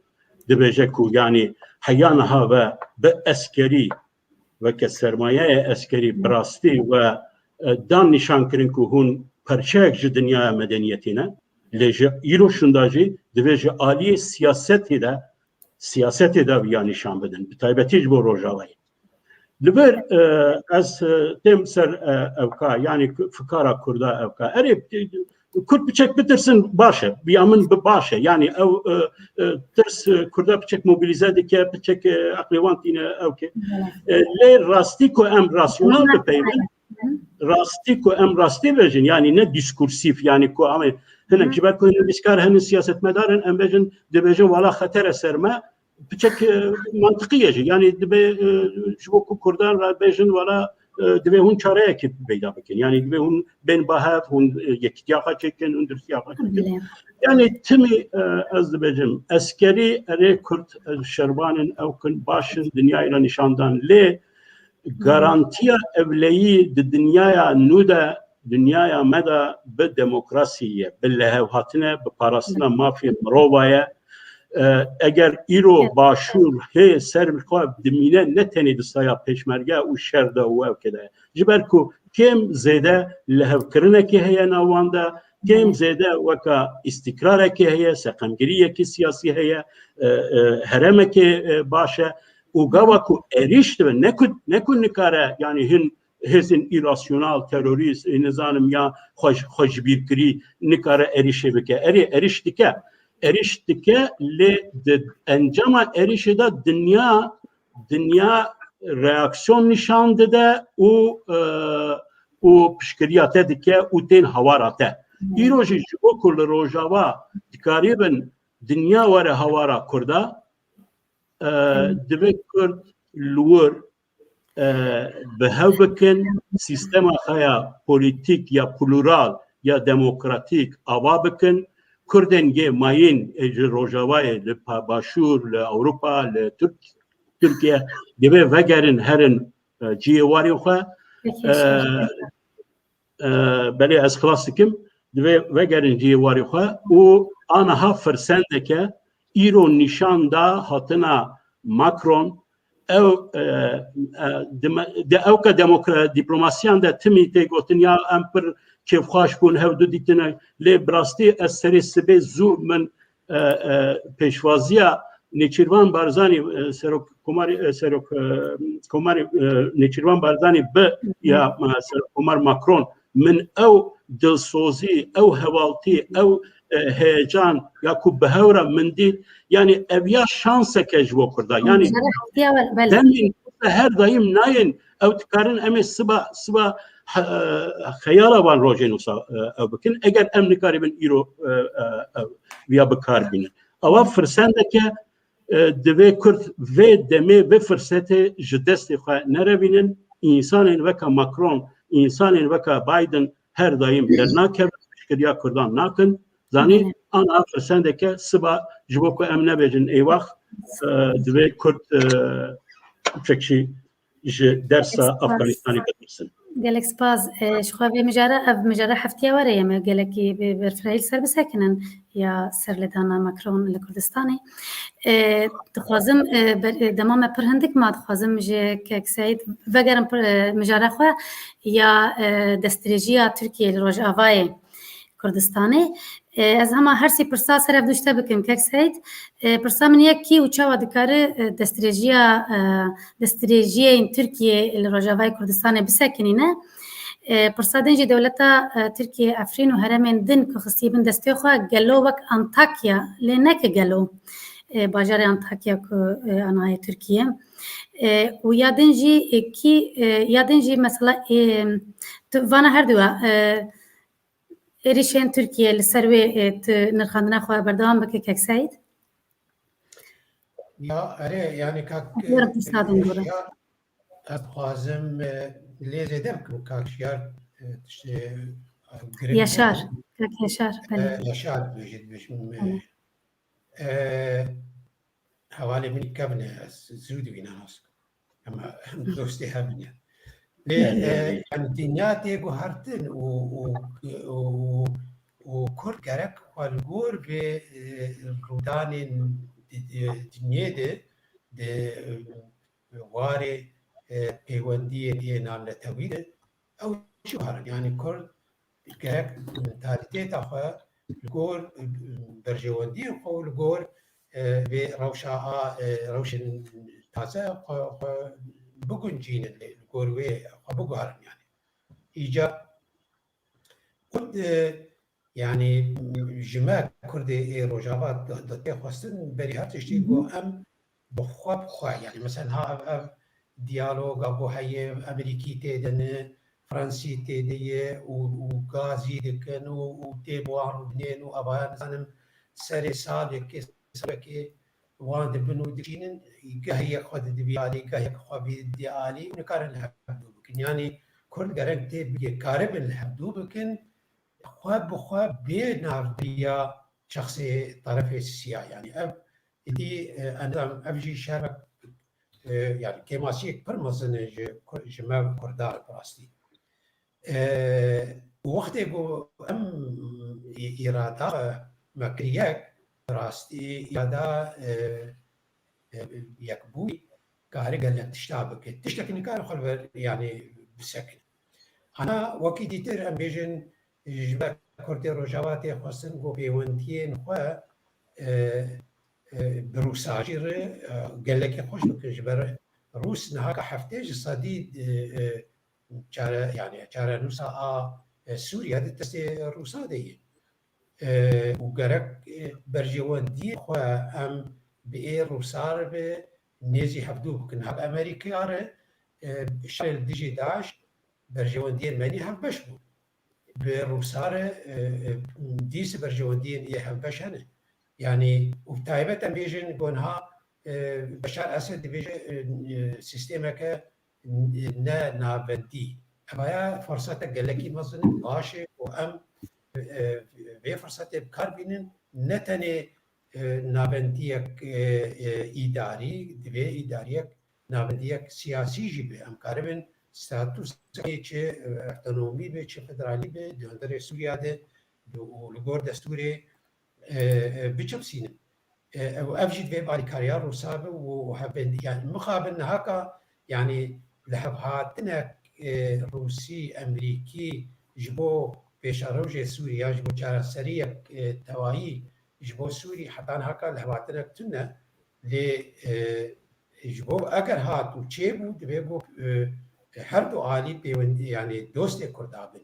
دویجه که یعنی حیانها و به اسکری و که سرمایه اسکری براستی و دان نشان کرن که هون پرچه جو دنیا مدنیتی نه لیجه ایرو شنداجی دویجه عالی سیاستی ده ویا نشان بدن بطایبتیج بو روژاوی لبر از تیم سر اوکا یعنی فکارا کرده اوکا اری کرد بچک بترسن باشه بیامن باشه یعنی او ترس کرده بچک موبیلیزه دیگه بچک اقلیوان تینه اوکی لی راستی که ام راسیونال بپیون راستی که ام راستی بجن یعنی نه دیسکورسیف یعنی که ام هنن جبر که هنن بیسکار هنن سیاست مدارن ام بجن دبجن والا خطر سرما بچک منطقیه جی یعنی دبی شبو که کردان را بجن والا دوی هون چاره که پیدا بکن یعنی دوی هون بین باهف هون یکتیاقا چکن هون درستیاقا چکن یعنی تمی از بجم اسکری اره کرد شربانن او کن باشن دنیای را نشاندن لی گارانتیا اولیی دنیای نودا دنیای مدا به دموکراسیه به لهوهاتنه به پاراستنا مافیا مروبایه اگر ایرو باشور هی سر بخواب دمینه نتنی دستایا پیشمرگه و شرده و کده جبر کو کم زیده لهو کرنه که هی نوانده کم زیده وکا استقراره که هی سقمگیریه که سیاسی هی هرمه که باشه و گاوا کو اریشت و نکن نکاره یعنی هن هزین ایراسیونال تروریست نظام یا خوشبیرکری نکاره اریشه بکه اریشتی که eriştike le encama erişide dünya reaksiyon nişandı da o pişkiriyate dike o ten havarate. İroji o kurlu rojava dikaribin dünya var havara kurda dibek kurd lur behevbekin sistema haya politik ya plural ya demokratik avabekin Kurdên yê mayên ji Rojavayê li Başûr, li Ewropa, li Tirkiye divê vegerin herin ciyê warê xwe belê ez xilas dikim divê vegerin ciyê warê xwe û aniha firsendeke îro nîşan da hatina Macron ew diplomasiyan de timî tê gotin ya em pir kevxwaş bûn hevdû dîtine lê bi rastî ez serê sibê zû min pêşwaziya Nêçîrvan Barzanî Serokkomarê Nêçîrvan Barzanî bi ya Serokkomar Macron min ew dilsozî ew hevaltî ew heyecan ya ku bi hewra min dît yani ev ya şanseke ji bo Kurda yani demên her daim nayên ew dikarin em ê siba xeyala van rojên wisa ew bikin eger em nikaribin îro viya bikar bînin ava firsendeke divê Kurd vê demê vê firsetê ji destê xwe nerevînin însanên veka Macron însanên veka Biden her daim dernakevin piştgiriya Kurdan nakin zanî ana firsendeke siba ji bo ku em nebêjin eyvax divê Kurd çekşî ji dersa Afganistanê bitirsin gelek spas şixwe vê mijara heftiya were ye me gelekî bi İsraîl ser bisekinin ya serlêdana Macron li Kurdistanê dixwazim dema me pir hindik ma dixwazim ji Kek Seyid vegerim mijara xwe ya destdirêjiya Tirkiye li Rojavayê Kurdistanê ez hema her sî pirsa ser ev duşte bikim Kek Seyid pirsa min yekî û çawa dikare destdirêjiyên Tirkiye li Rojavayê Kurdistanê bisekinîne pirsa din jî dewleta Tirkiye Efrîn û heremên din ku xistîbin destê xwe gelo wek Antakya lê neke gelo bajarê Antakya ku anayê Tirkiye û ya din jî mesela vana her duwa êrişên Tirkiye li ser wê nirxandina xwe berdewam bike Kek Seyid ya ere yani kak ez dixwazim lê zêde bikim kakşiyar Yaşar Kek Yaşar Yaşar bêjim hevalê min kevne ez zû dibîne nas ama dostê hebine yani dünya tê guhertin û Kurd gerek xwe li gor vê rûdanên dinyê de warê peywendiyê diyê navnetewî de ew çi harin yani Kurd gerek mentalitêta xwe li gor berjewendiyên xwe li gor vê rewşên taze xwe biguncînin li gor wê xwe biguherin yani îca Kurd yani ji me Kurdê ê Rojava tê xwestin berî her tiştî got em bi xwe yani mesela ev diyaloga got heye Amerîkî tê dine Fransî tê de ye û gazî dikin û tê wan rûdinên û ava nizanim serê salekê wan dibin û dikînin gehiyek xwe didibî alî gehiyek xwe bî alî nikarin hevdû بکن یعنی کرد گرنگ تی بگه کاره بن هبدو بکن خواب بخواب بی نافدیا شخص طرف سیاه يعني دي انا افجي شارك يعني كماسيك برمزن جماعة كردار براستي وقت يقول إرادة مكريك براستي إرادة يكبوي كارجة اللي تشتابك تشتكي كار خلف يعني بسكن أنا وقت ديتر أمبيجن جماعة كردي رجواتي خاصن جو بيوندين خوا بروساجي قال لك خوش بكن جبر روس نهاك حفتيج صديد يعني جارة نوسا سوريا دي تستي روسا دي وقرك برجوان دي خوا ام بإيه روسار بنيزي حفدو بكن هاك أمريكا شال ديجي داش برجوان دي الماني هاك بشبو بروسار ديس برجوان دي إيه هاك بشانه يعني وبتايبة بيجن قونها بشار أسد بيجن سيستمك نابندي أما فرصتك قال لك مثلا باشي وأم في فرصة بكاربين نتني نابنديك إداري دبي إداريك نابنديك سياسي جبه أم كاربين ستاتوس كي احتنومي به فدرالي به دندر سوريا ده ولغور دستوري بچبسين وأفجد في بالي كارير وسابه وحبن يعني مقابل هكا يعني لهبهاتنا روسي أمريكي جبو بيشاروج سوريا جبو جارة سريع توائي جبو سوري حتى هكا لهبهاتنا كتنا ل جبو أجر هات وتشيبو دبيبو حرب عالي بيون يعني دوست كردابن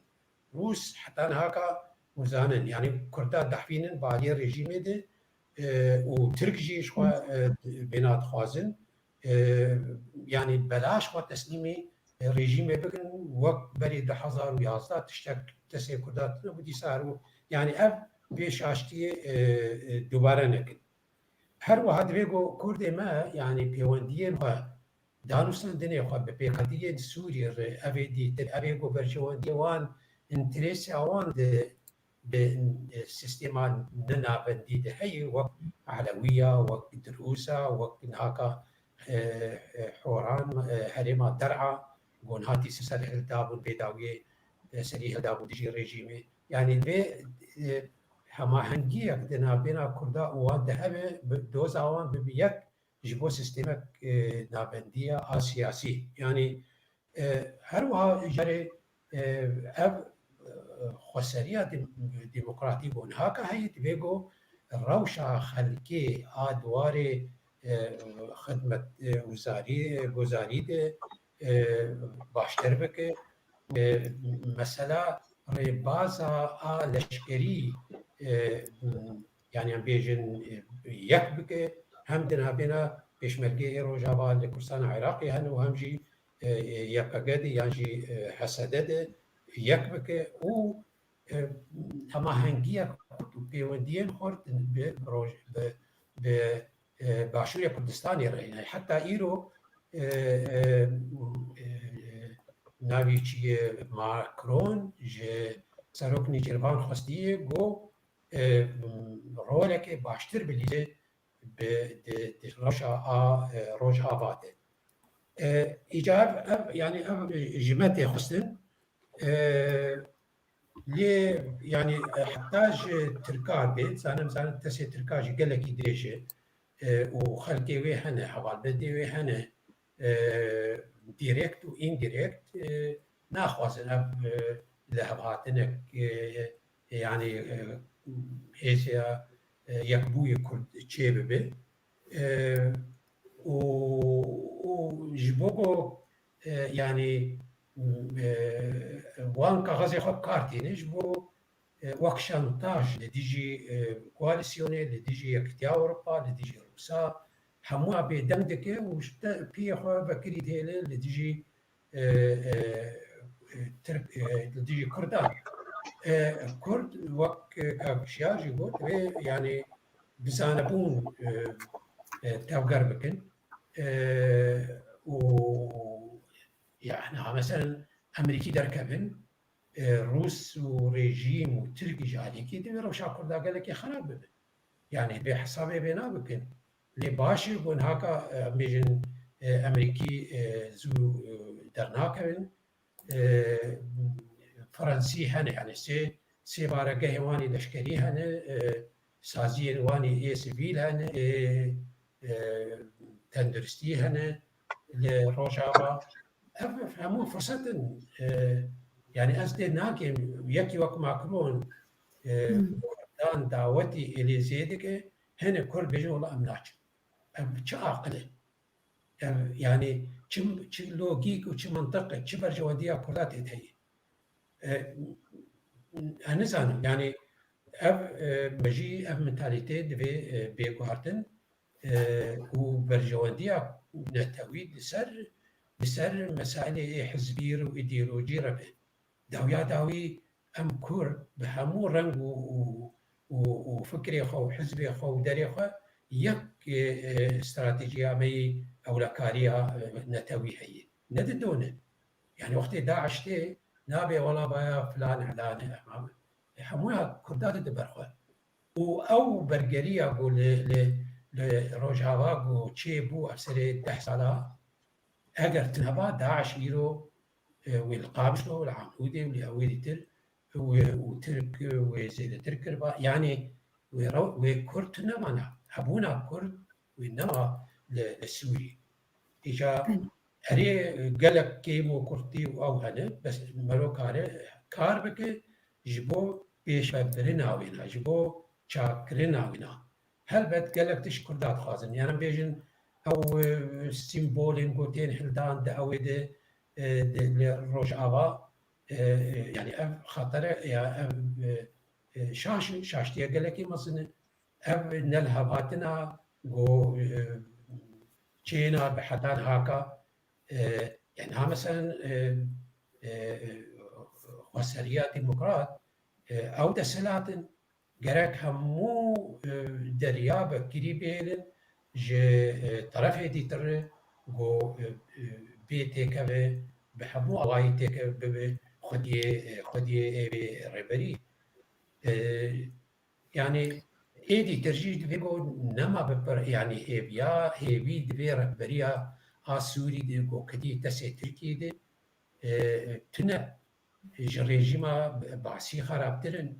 روس حتى هكا وزانن يعني كردات دحفينن بالي الرجيم ده وترك جيش بينات خوازن يعني بلاش خو تسليمي رژیم بکن وقت برای 2011 تشتک تسه کردات نبودی سارو يعني اف بيش اشتي دوباره نکن هر واحد بيجو كرد ما يعني بيوندين و دانوسان دنيا خو بپیکاتیه سوریه افیدی افیگو برجوندی وان انترس اوان بالسيستم ننابندي ده هي وقت علوية وقت دروسة وقت هاكا حوران هرما درعا قون هاتي سسر هلدابون بيداوية سري هلدابون ديجي ريجيمي يعني بي هما هنجيك دنا بينا كردا وان دهبه دوز اوان ببيك جبو سيستمك نابندية سياسي يعني هروها جري خسرية ديمقراطي بون هاكا هي تبيجو روشة خلقي ادوار خدمة وزاري ده باشتر بك مثلا ربازة لشكري يعني عم بيجن يك بك هم دنا بنا بيشمرقي روجابا لكرسان عراقي هن وهمجي يبقدي يعني حسدده يك بك و هما هنگیه پیوندین خورد به باشوری کردستانی رای حتی ایرو ناوی چی ماکرون جه سروک نیجربان خواستیه گو روله که باشتر بلیده به روش آباده ایجاب يعني جماعتي خصن لي يعني حتاج تركار بيت انا مثلا تسي تركاج قال لك يدريجه وخلقي وي هنا حوال بدي وي هنا ديريكت وانديريكت ناخذ انا لهباتنك يعني هيسيا يكبوي كرد تشيبه وجبوكو يعني وان كغازي خب كارتين جبو وك شانتاج لديجي كواليسيوني لديجي يكتيا اوروبا لديجي روسا هموا بدمدك وشت بي خو بكري ديل لديجي لديجي كردان كرد وك كابشياجي بوت يعني بزانبون تاوغر بكن و يعني مثلا امريكي دركبن روس وريجيم وتركي جاليكي دي روشا كردا قال لك خراب ببن يعني بحسابي بينا بكن لي باشي بون هكا بيجن امريكي زو درناكبن فرنسي هنا يعني سي بارقه واني لشكري هنا سازي واني اي سيفيل هنا تندرستي هنا لروجابا فهموا فرصة يعني أصدي ناكي يكي وك ماكرون دان دعوتي إلي زيدك هنا كل بيجو الله أمناش شو عقله يعني شو لوجيك وشو منطقة شو برجوادية كلات هي هنزانو يعني بجي منتاليتي دبي بيقارتن وبرجوادية نتويد بسر مسائل حزبية وإيديولوجي ربه داويا داوي أم كور بهمو رنگ وفكري خو حزبي خو دري خو يك استراتيجية مي أولكارية نتوي هي نددونه يعني وقت داعش تي نابي ولا بايا فلان علان هموها كردات دبرخو أو برجرية أقول لروجافا أو تشيبو أفسري 10 سالة اگر تنبا داعش يرو والقابشلو والعمودي واليهودي تر وترك وزيد ترك يعني وكرد نمانا هبونا كرد وإنما للسوري إجا هري قالك كيمو كردي أو هنا بس مرو كار بك جبو بيش برنا وينا جبو شاكرنا وينا هل بد قالك تشكر دات خازن يعني بيجن او سيمبولين قوتين حلدان دعوه لروجافا يعني خاطر يا شاشتي قال لك مثلا نلهباتنا جو تشينا بحدان هاكا يعني ها مثلا وسريات ديمقراط او دسلاتن جراك همو دريابه قريبين جه طرف ديتر جو بيتي كبه بحمو اوايتي كبه خدي ريبري يعني ايدي ترجيج بيقول نما ببر يعني هيبيا هيبي دبي ربريا اسوري دي جو كدي تسي تركي دي تنا رژیما باسی خرابترن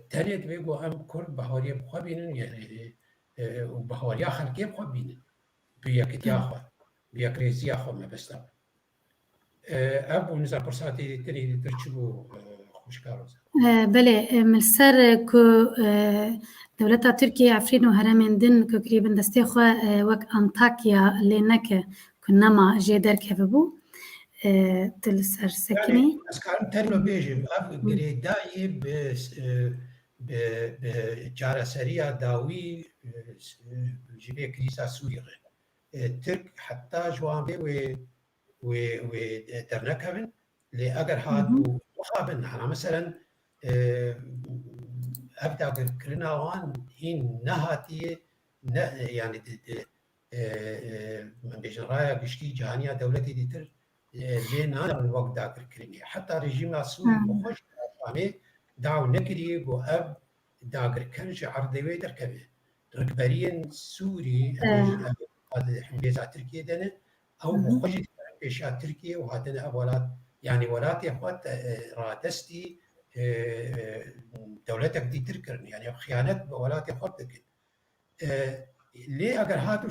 تنید بگو ام کرد بهاری بخوا بینن یعنی بهاری خلقی بخوا بینن بیاکتی آخوا بیاکریزی آخوا مبستم ابو نزا پرساتی تنی درچبو خوشکاروز بله ملسر کو دولتا ترکیه عفرین و هرمین دن که قریبا دسته خواه وک انتاکیا لینک کنما جیدر که ببو تلسر سكني يعني اسكارم ترلو بيجي قريداي بجارسريا داوي جيبي كريسا سوريا ترك حتى جوان بي و درنكبن لاجر هادو وخابن انا مثلا ابدا كرنا وان هين نهاتي يعني من بيجرايا قشتي جهانيه دولتي دي تر لين هذا الوقت ذاكر كريمي حتى رجيم السوري بخش فامي داو نكري بو اب ذاكر كنج عرضي دركبه ركبرين سوري هذا حميزه تركيا دنا او بخش بيشات تركيا وهذا اولاد يعني ولات اخوات رادستي دولتك دي تركن يعني خيانات بولات اخواتك ليه اگر هاتو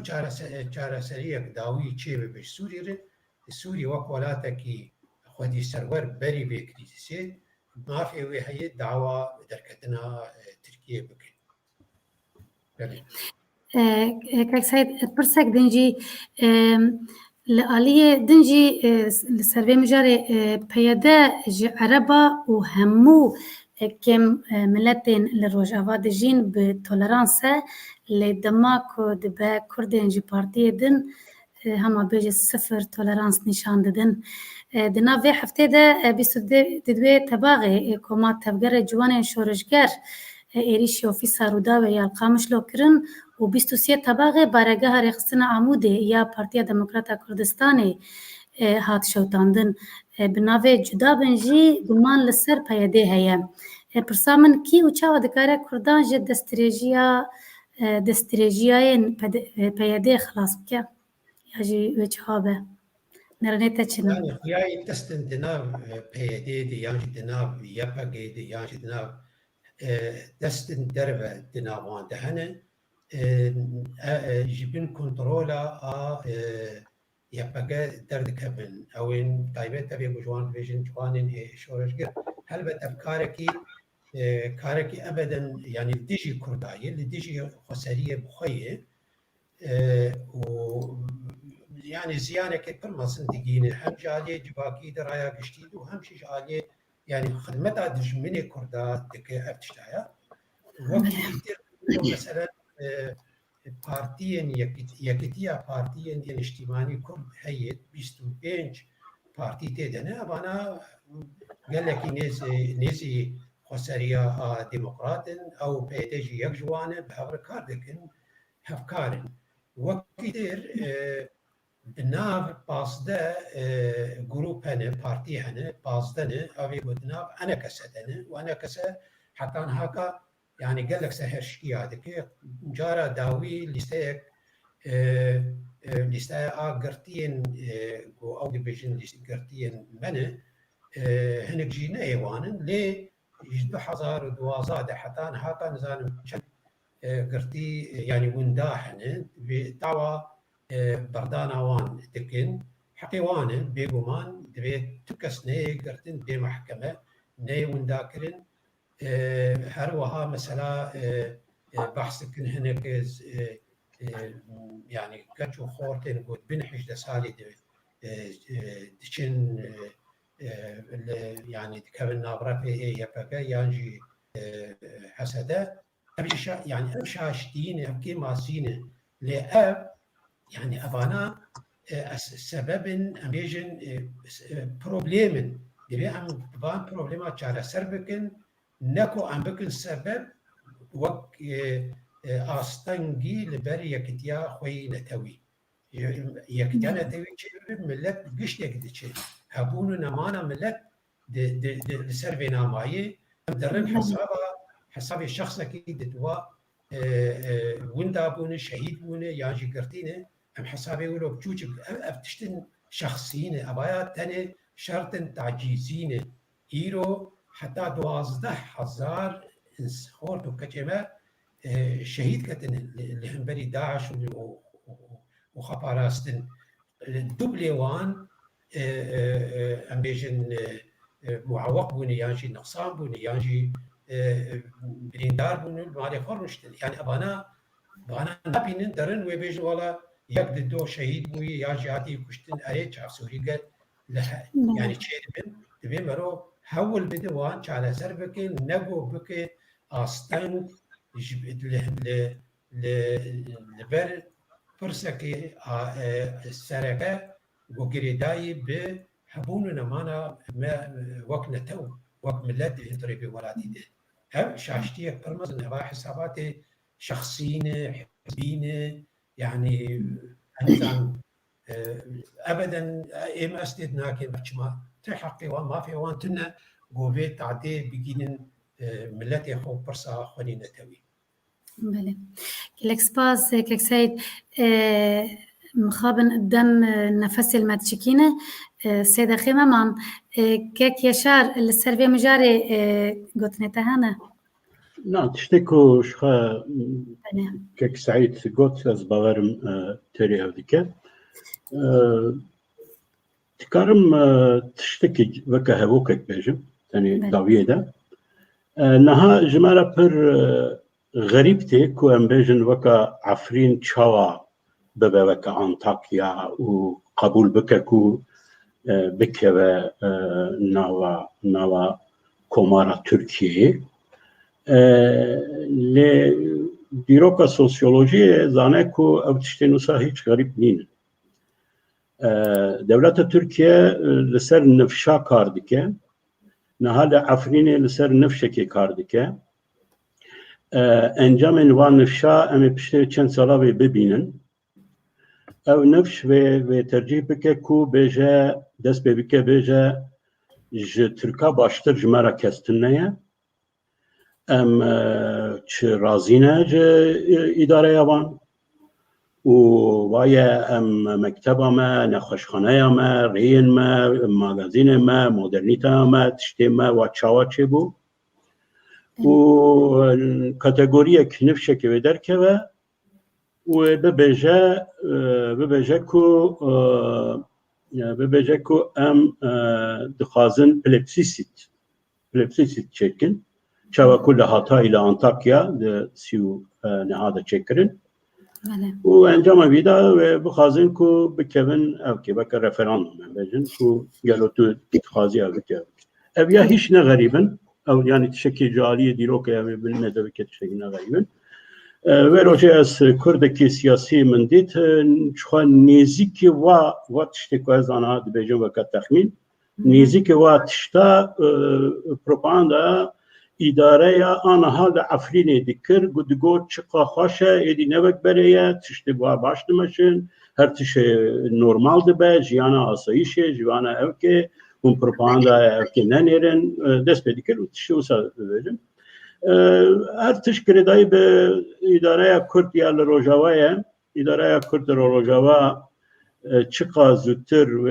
چاره سريه داوي تشي بسوري السوري وكولاتكي خدي سرور بري بكريسي ما في وهي دعوة دركتنا تركيا بكي. كاك سيد برسك دنجي لآلية دنجي لسروي مجاري بيادا عربا وهمو كم ملتين للروجافا دجين بتولرانسة لدماكو دبا كردين جي بارتيه دن هما بيجي 0 تولرانس نشان ددن دنا في هفته ده بيستدوي تباغي كومات تفجر جوان شورشگر ایریشی اوفیسا رودا و یا القامش لوکرن و 23 تباغي بارگاه رخصنا عموده یا پارتیا دموکراتا کردستاني هات شوتاندن بناوی جدا بنجی گمان لسر پیاده هیا پرسا من کی و چاو دکاره کردان جه دستریجیاین پیاده خلاص بکه یا جی وچهابه نرنیتا چنم يعني خياي تستن دناف بيدي دي يانجي دناف يبقى دي يانجي دناف تستن دربة دنافان دهنا جبن كنترولا يبقى درد كبن او ان تايبت تبي جوان فيجن جوانين شورش غير هل بتفكاركي كاركي ابدا يعني ديجي كرداي اللي ديجي خسريه بخيه و يعني زيانه كبر ما صندقينه هم جالي جباكي درايا قشتيد وهم شي جالي يعني خدمتها دجمني كردا دك افتشتايا وكي مثلا بارتيين يكتيا بارتيين اجتماعي كرد هيئ 25 بارتي تدنا انا قال لك نيزي خسريه ديمقراطن او بيتجي يجوانه بهبر كاردكن هفكارن وكثير بناف باسده جروب هنا بارتي هنا باسدنه ابي بدناف انا كسدنه وانا كسه حتى هكا يعني قال لك سهر شيء هذاك جارة داوي لستيك لستيك قرتين او ديفيجن قرتين منه هنك جينا ايوانن لي يجدو حزار دوازاد حتى هكا نزال قرتي يعني ونداحن بدعوة بردانا وان تكن حقيوان بيقومان دبيت تكس ني قرتن بمحكمة ني ونداكرن هروها مثلا بحث كن هناك يعني كتشو خورتين قد بنحش دسالي دشن يعني كابن نابرا في يبقى يانجي حسده يعني أبشاشتين أبكي ماسين لأب يعني أبانا سبب أميجن بروبليم دبي أم بان بروبليمات على سربكن نكو أم بكن سبب وك أستنجي لبري يكتيا خوي نتوي يكتيا نتوي شيء ملت قش يكتشي هبونو نمانا ملت لسربنا ماي درن حسابي الشخص أكيد دوا وندا بونه شهيد بونه ياجي قرتينه أم حسابي ولو بجوج أفتشتن شخصيين أبايا تاني شرط تعجيزين إيرو حتى 12,000 خورت وكجمة شهيد كتن اللي هم بري داعش وخباراستن الدبليوان أمبيجن معوق بوني يانجي نقصان بوني يانجي بريندار بوني مالي خورنشتن يعني أبانا نبينن درن وبيج ولا يقد دو شهيد بوي يانجي هاتي كشتن أريد شخصوري قال يعني شيء تبي مرو حول بدوان على سربكين نجو بك أستن يجبد لبر فرسكي السرقة وقريداي بحبوننا معنا ما وقنا تو وقت ملات ينطري بولادي ده هم شاشتي برمز نبا حساباتي شخصيين حزبين يعني انسان ابدا ام استدنا كي بچما تحقي وما في وانتنا قوبي تعدي بيجين ملاتي خو برسا خوني نتوي بله كلك سباس كيك سيد مخابن قدام نفس المتشكينة سيدة خيمة مام كيك يشار السرفي مجاري قوتني تهانا نا تشتكو شخا كيك سعيد قوت از باورم تري هوديكا تكارم تشتكي وكا هوكك بيجم يعني داوية دا نها جمالة بر غريبتي كو امبيجن وكا عفرين تشاوا ببا وكا انطاكيا وقبول بكا كو بكا ناوا كومارا تركيا لديروكا سوسيولوجية زانه كو او تشتينوسا هيش غريب نين دولة تركيا لسر نفشا كاردكه نهال عفريني لسر نفشكي كاردكه انجام وان نفشا امي بشتري چند سالاوي ببينن او نفش و ترجیح بکه کو بیجه دست بکه بیجه ج ترکا باشتر جمرا کستنه ام چه رازینه ج اداره یوان و ویا ام مکتبه ما نخوشخانه ما رین ما ماگازین ما مدرنیته ما تشتی ما و چاوا چه بو و کاتگوری کنفشه که در که و ببیجه کو ام دخوازن پلپسیسیت چکن چاوا کل هاتای لانتاکیا سیو نهاده چکرن و انجام ویدا و بخوازن کو بکوین او که بکر رفراندوم بجن کو گلو تو خازی او بکر او یا هیچ نغریبن او یعنی تشکی جالی دیرو که او بالنده بکر تشکی نغریبن و روچه از کردکی سیاسی من دید چخواه نیزی و تشتی که از آنها دبیجن وکت تخمین نیزی که و تشتا پروپاندا اداره آنها در افرین دیکر گودگو چقا خوشه ایدی نوک بریه تشتی باش دمشن هر تش نورمال دبه جیانا آسایشه جیانا اوکه اون پروپاندا اوکه ننیرن دست بدیکر و تشتی اوسا ببیجن هر تشکردایی به اداره کرد یا روجاوایه اداره کرد روجاوا چقا زودتر و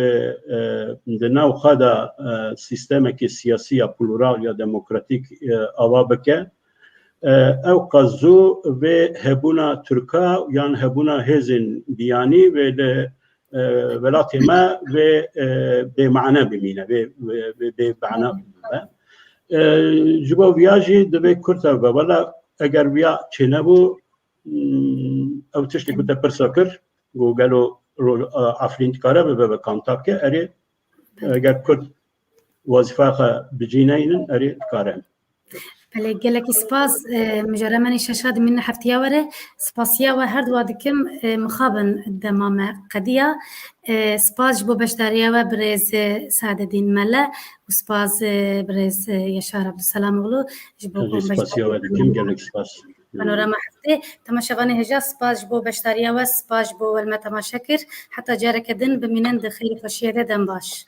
دناو خدا سیستم که سیاسی یا پلورال یا دموکراتیک آوا بکه او قضو و هبونا ترکا یان هبونا هزین دیانی و ولات ما و به معنی بمینه به معنی بمینه جبا ویاجی دبی کرتا و ولی اگر ویا چه نبو او تشتی کتا پرساکر گوگلو افرین کاره به کانتاک که اری اگر کرد وظیفه خوا بجینه اینن اری کاره بله گلکی سپاس مجرد منی ششاد من هفتیا وره سپاسیا و هر دو دکم مخابن دمام قدیا سپاس بو بشتاریا و برز سعدالدین مله و سپاس برز یشار عبدالسلام اغلو سپاسیا و دکم گلک سپاس پانوراما هفته تماشاوانی هجا سپاس بو بشتاریا و سپاس بو والما تماشاکر حتی جارک دن بمینن دخیل خوشیه دن باش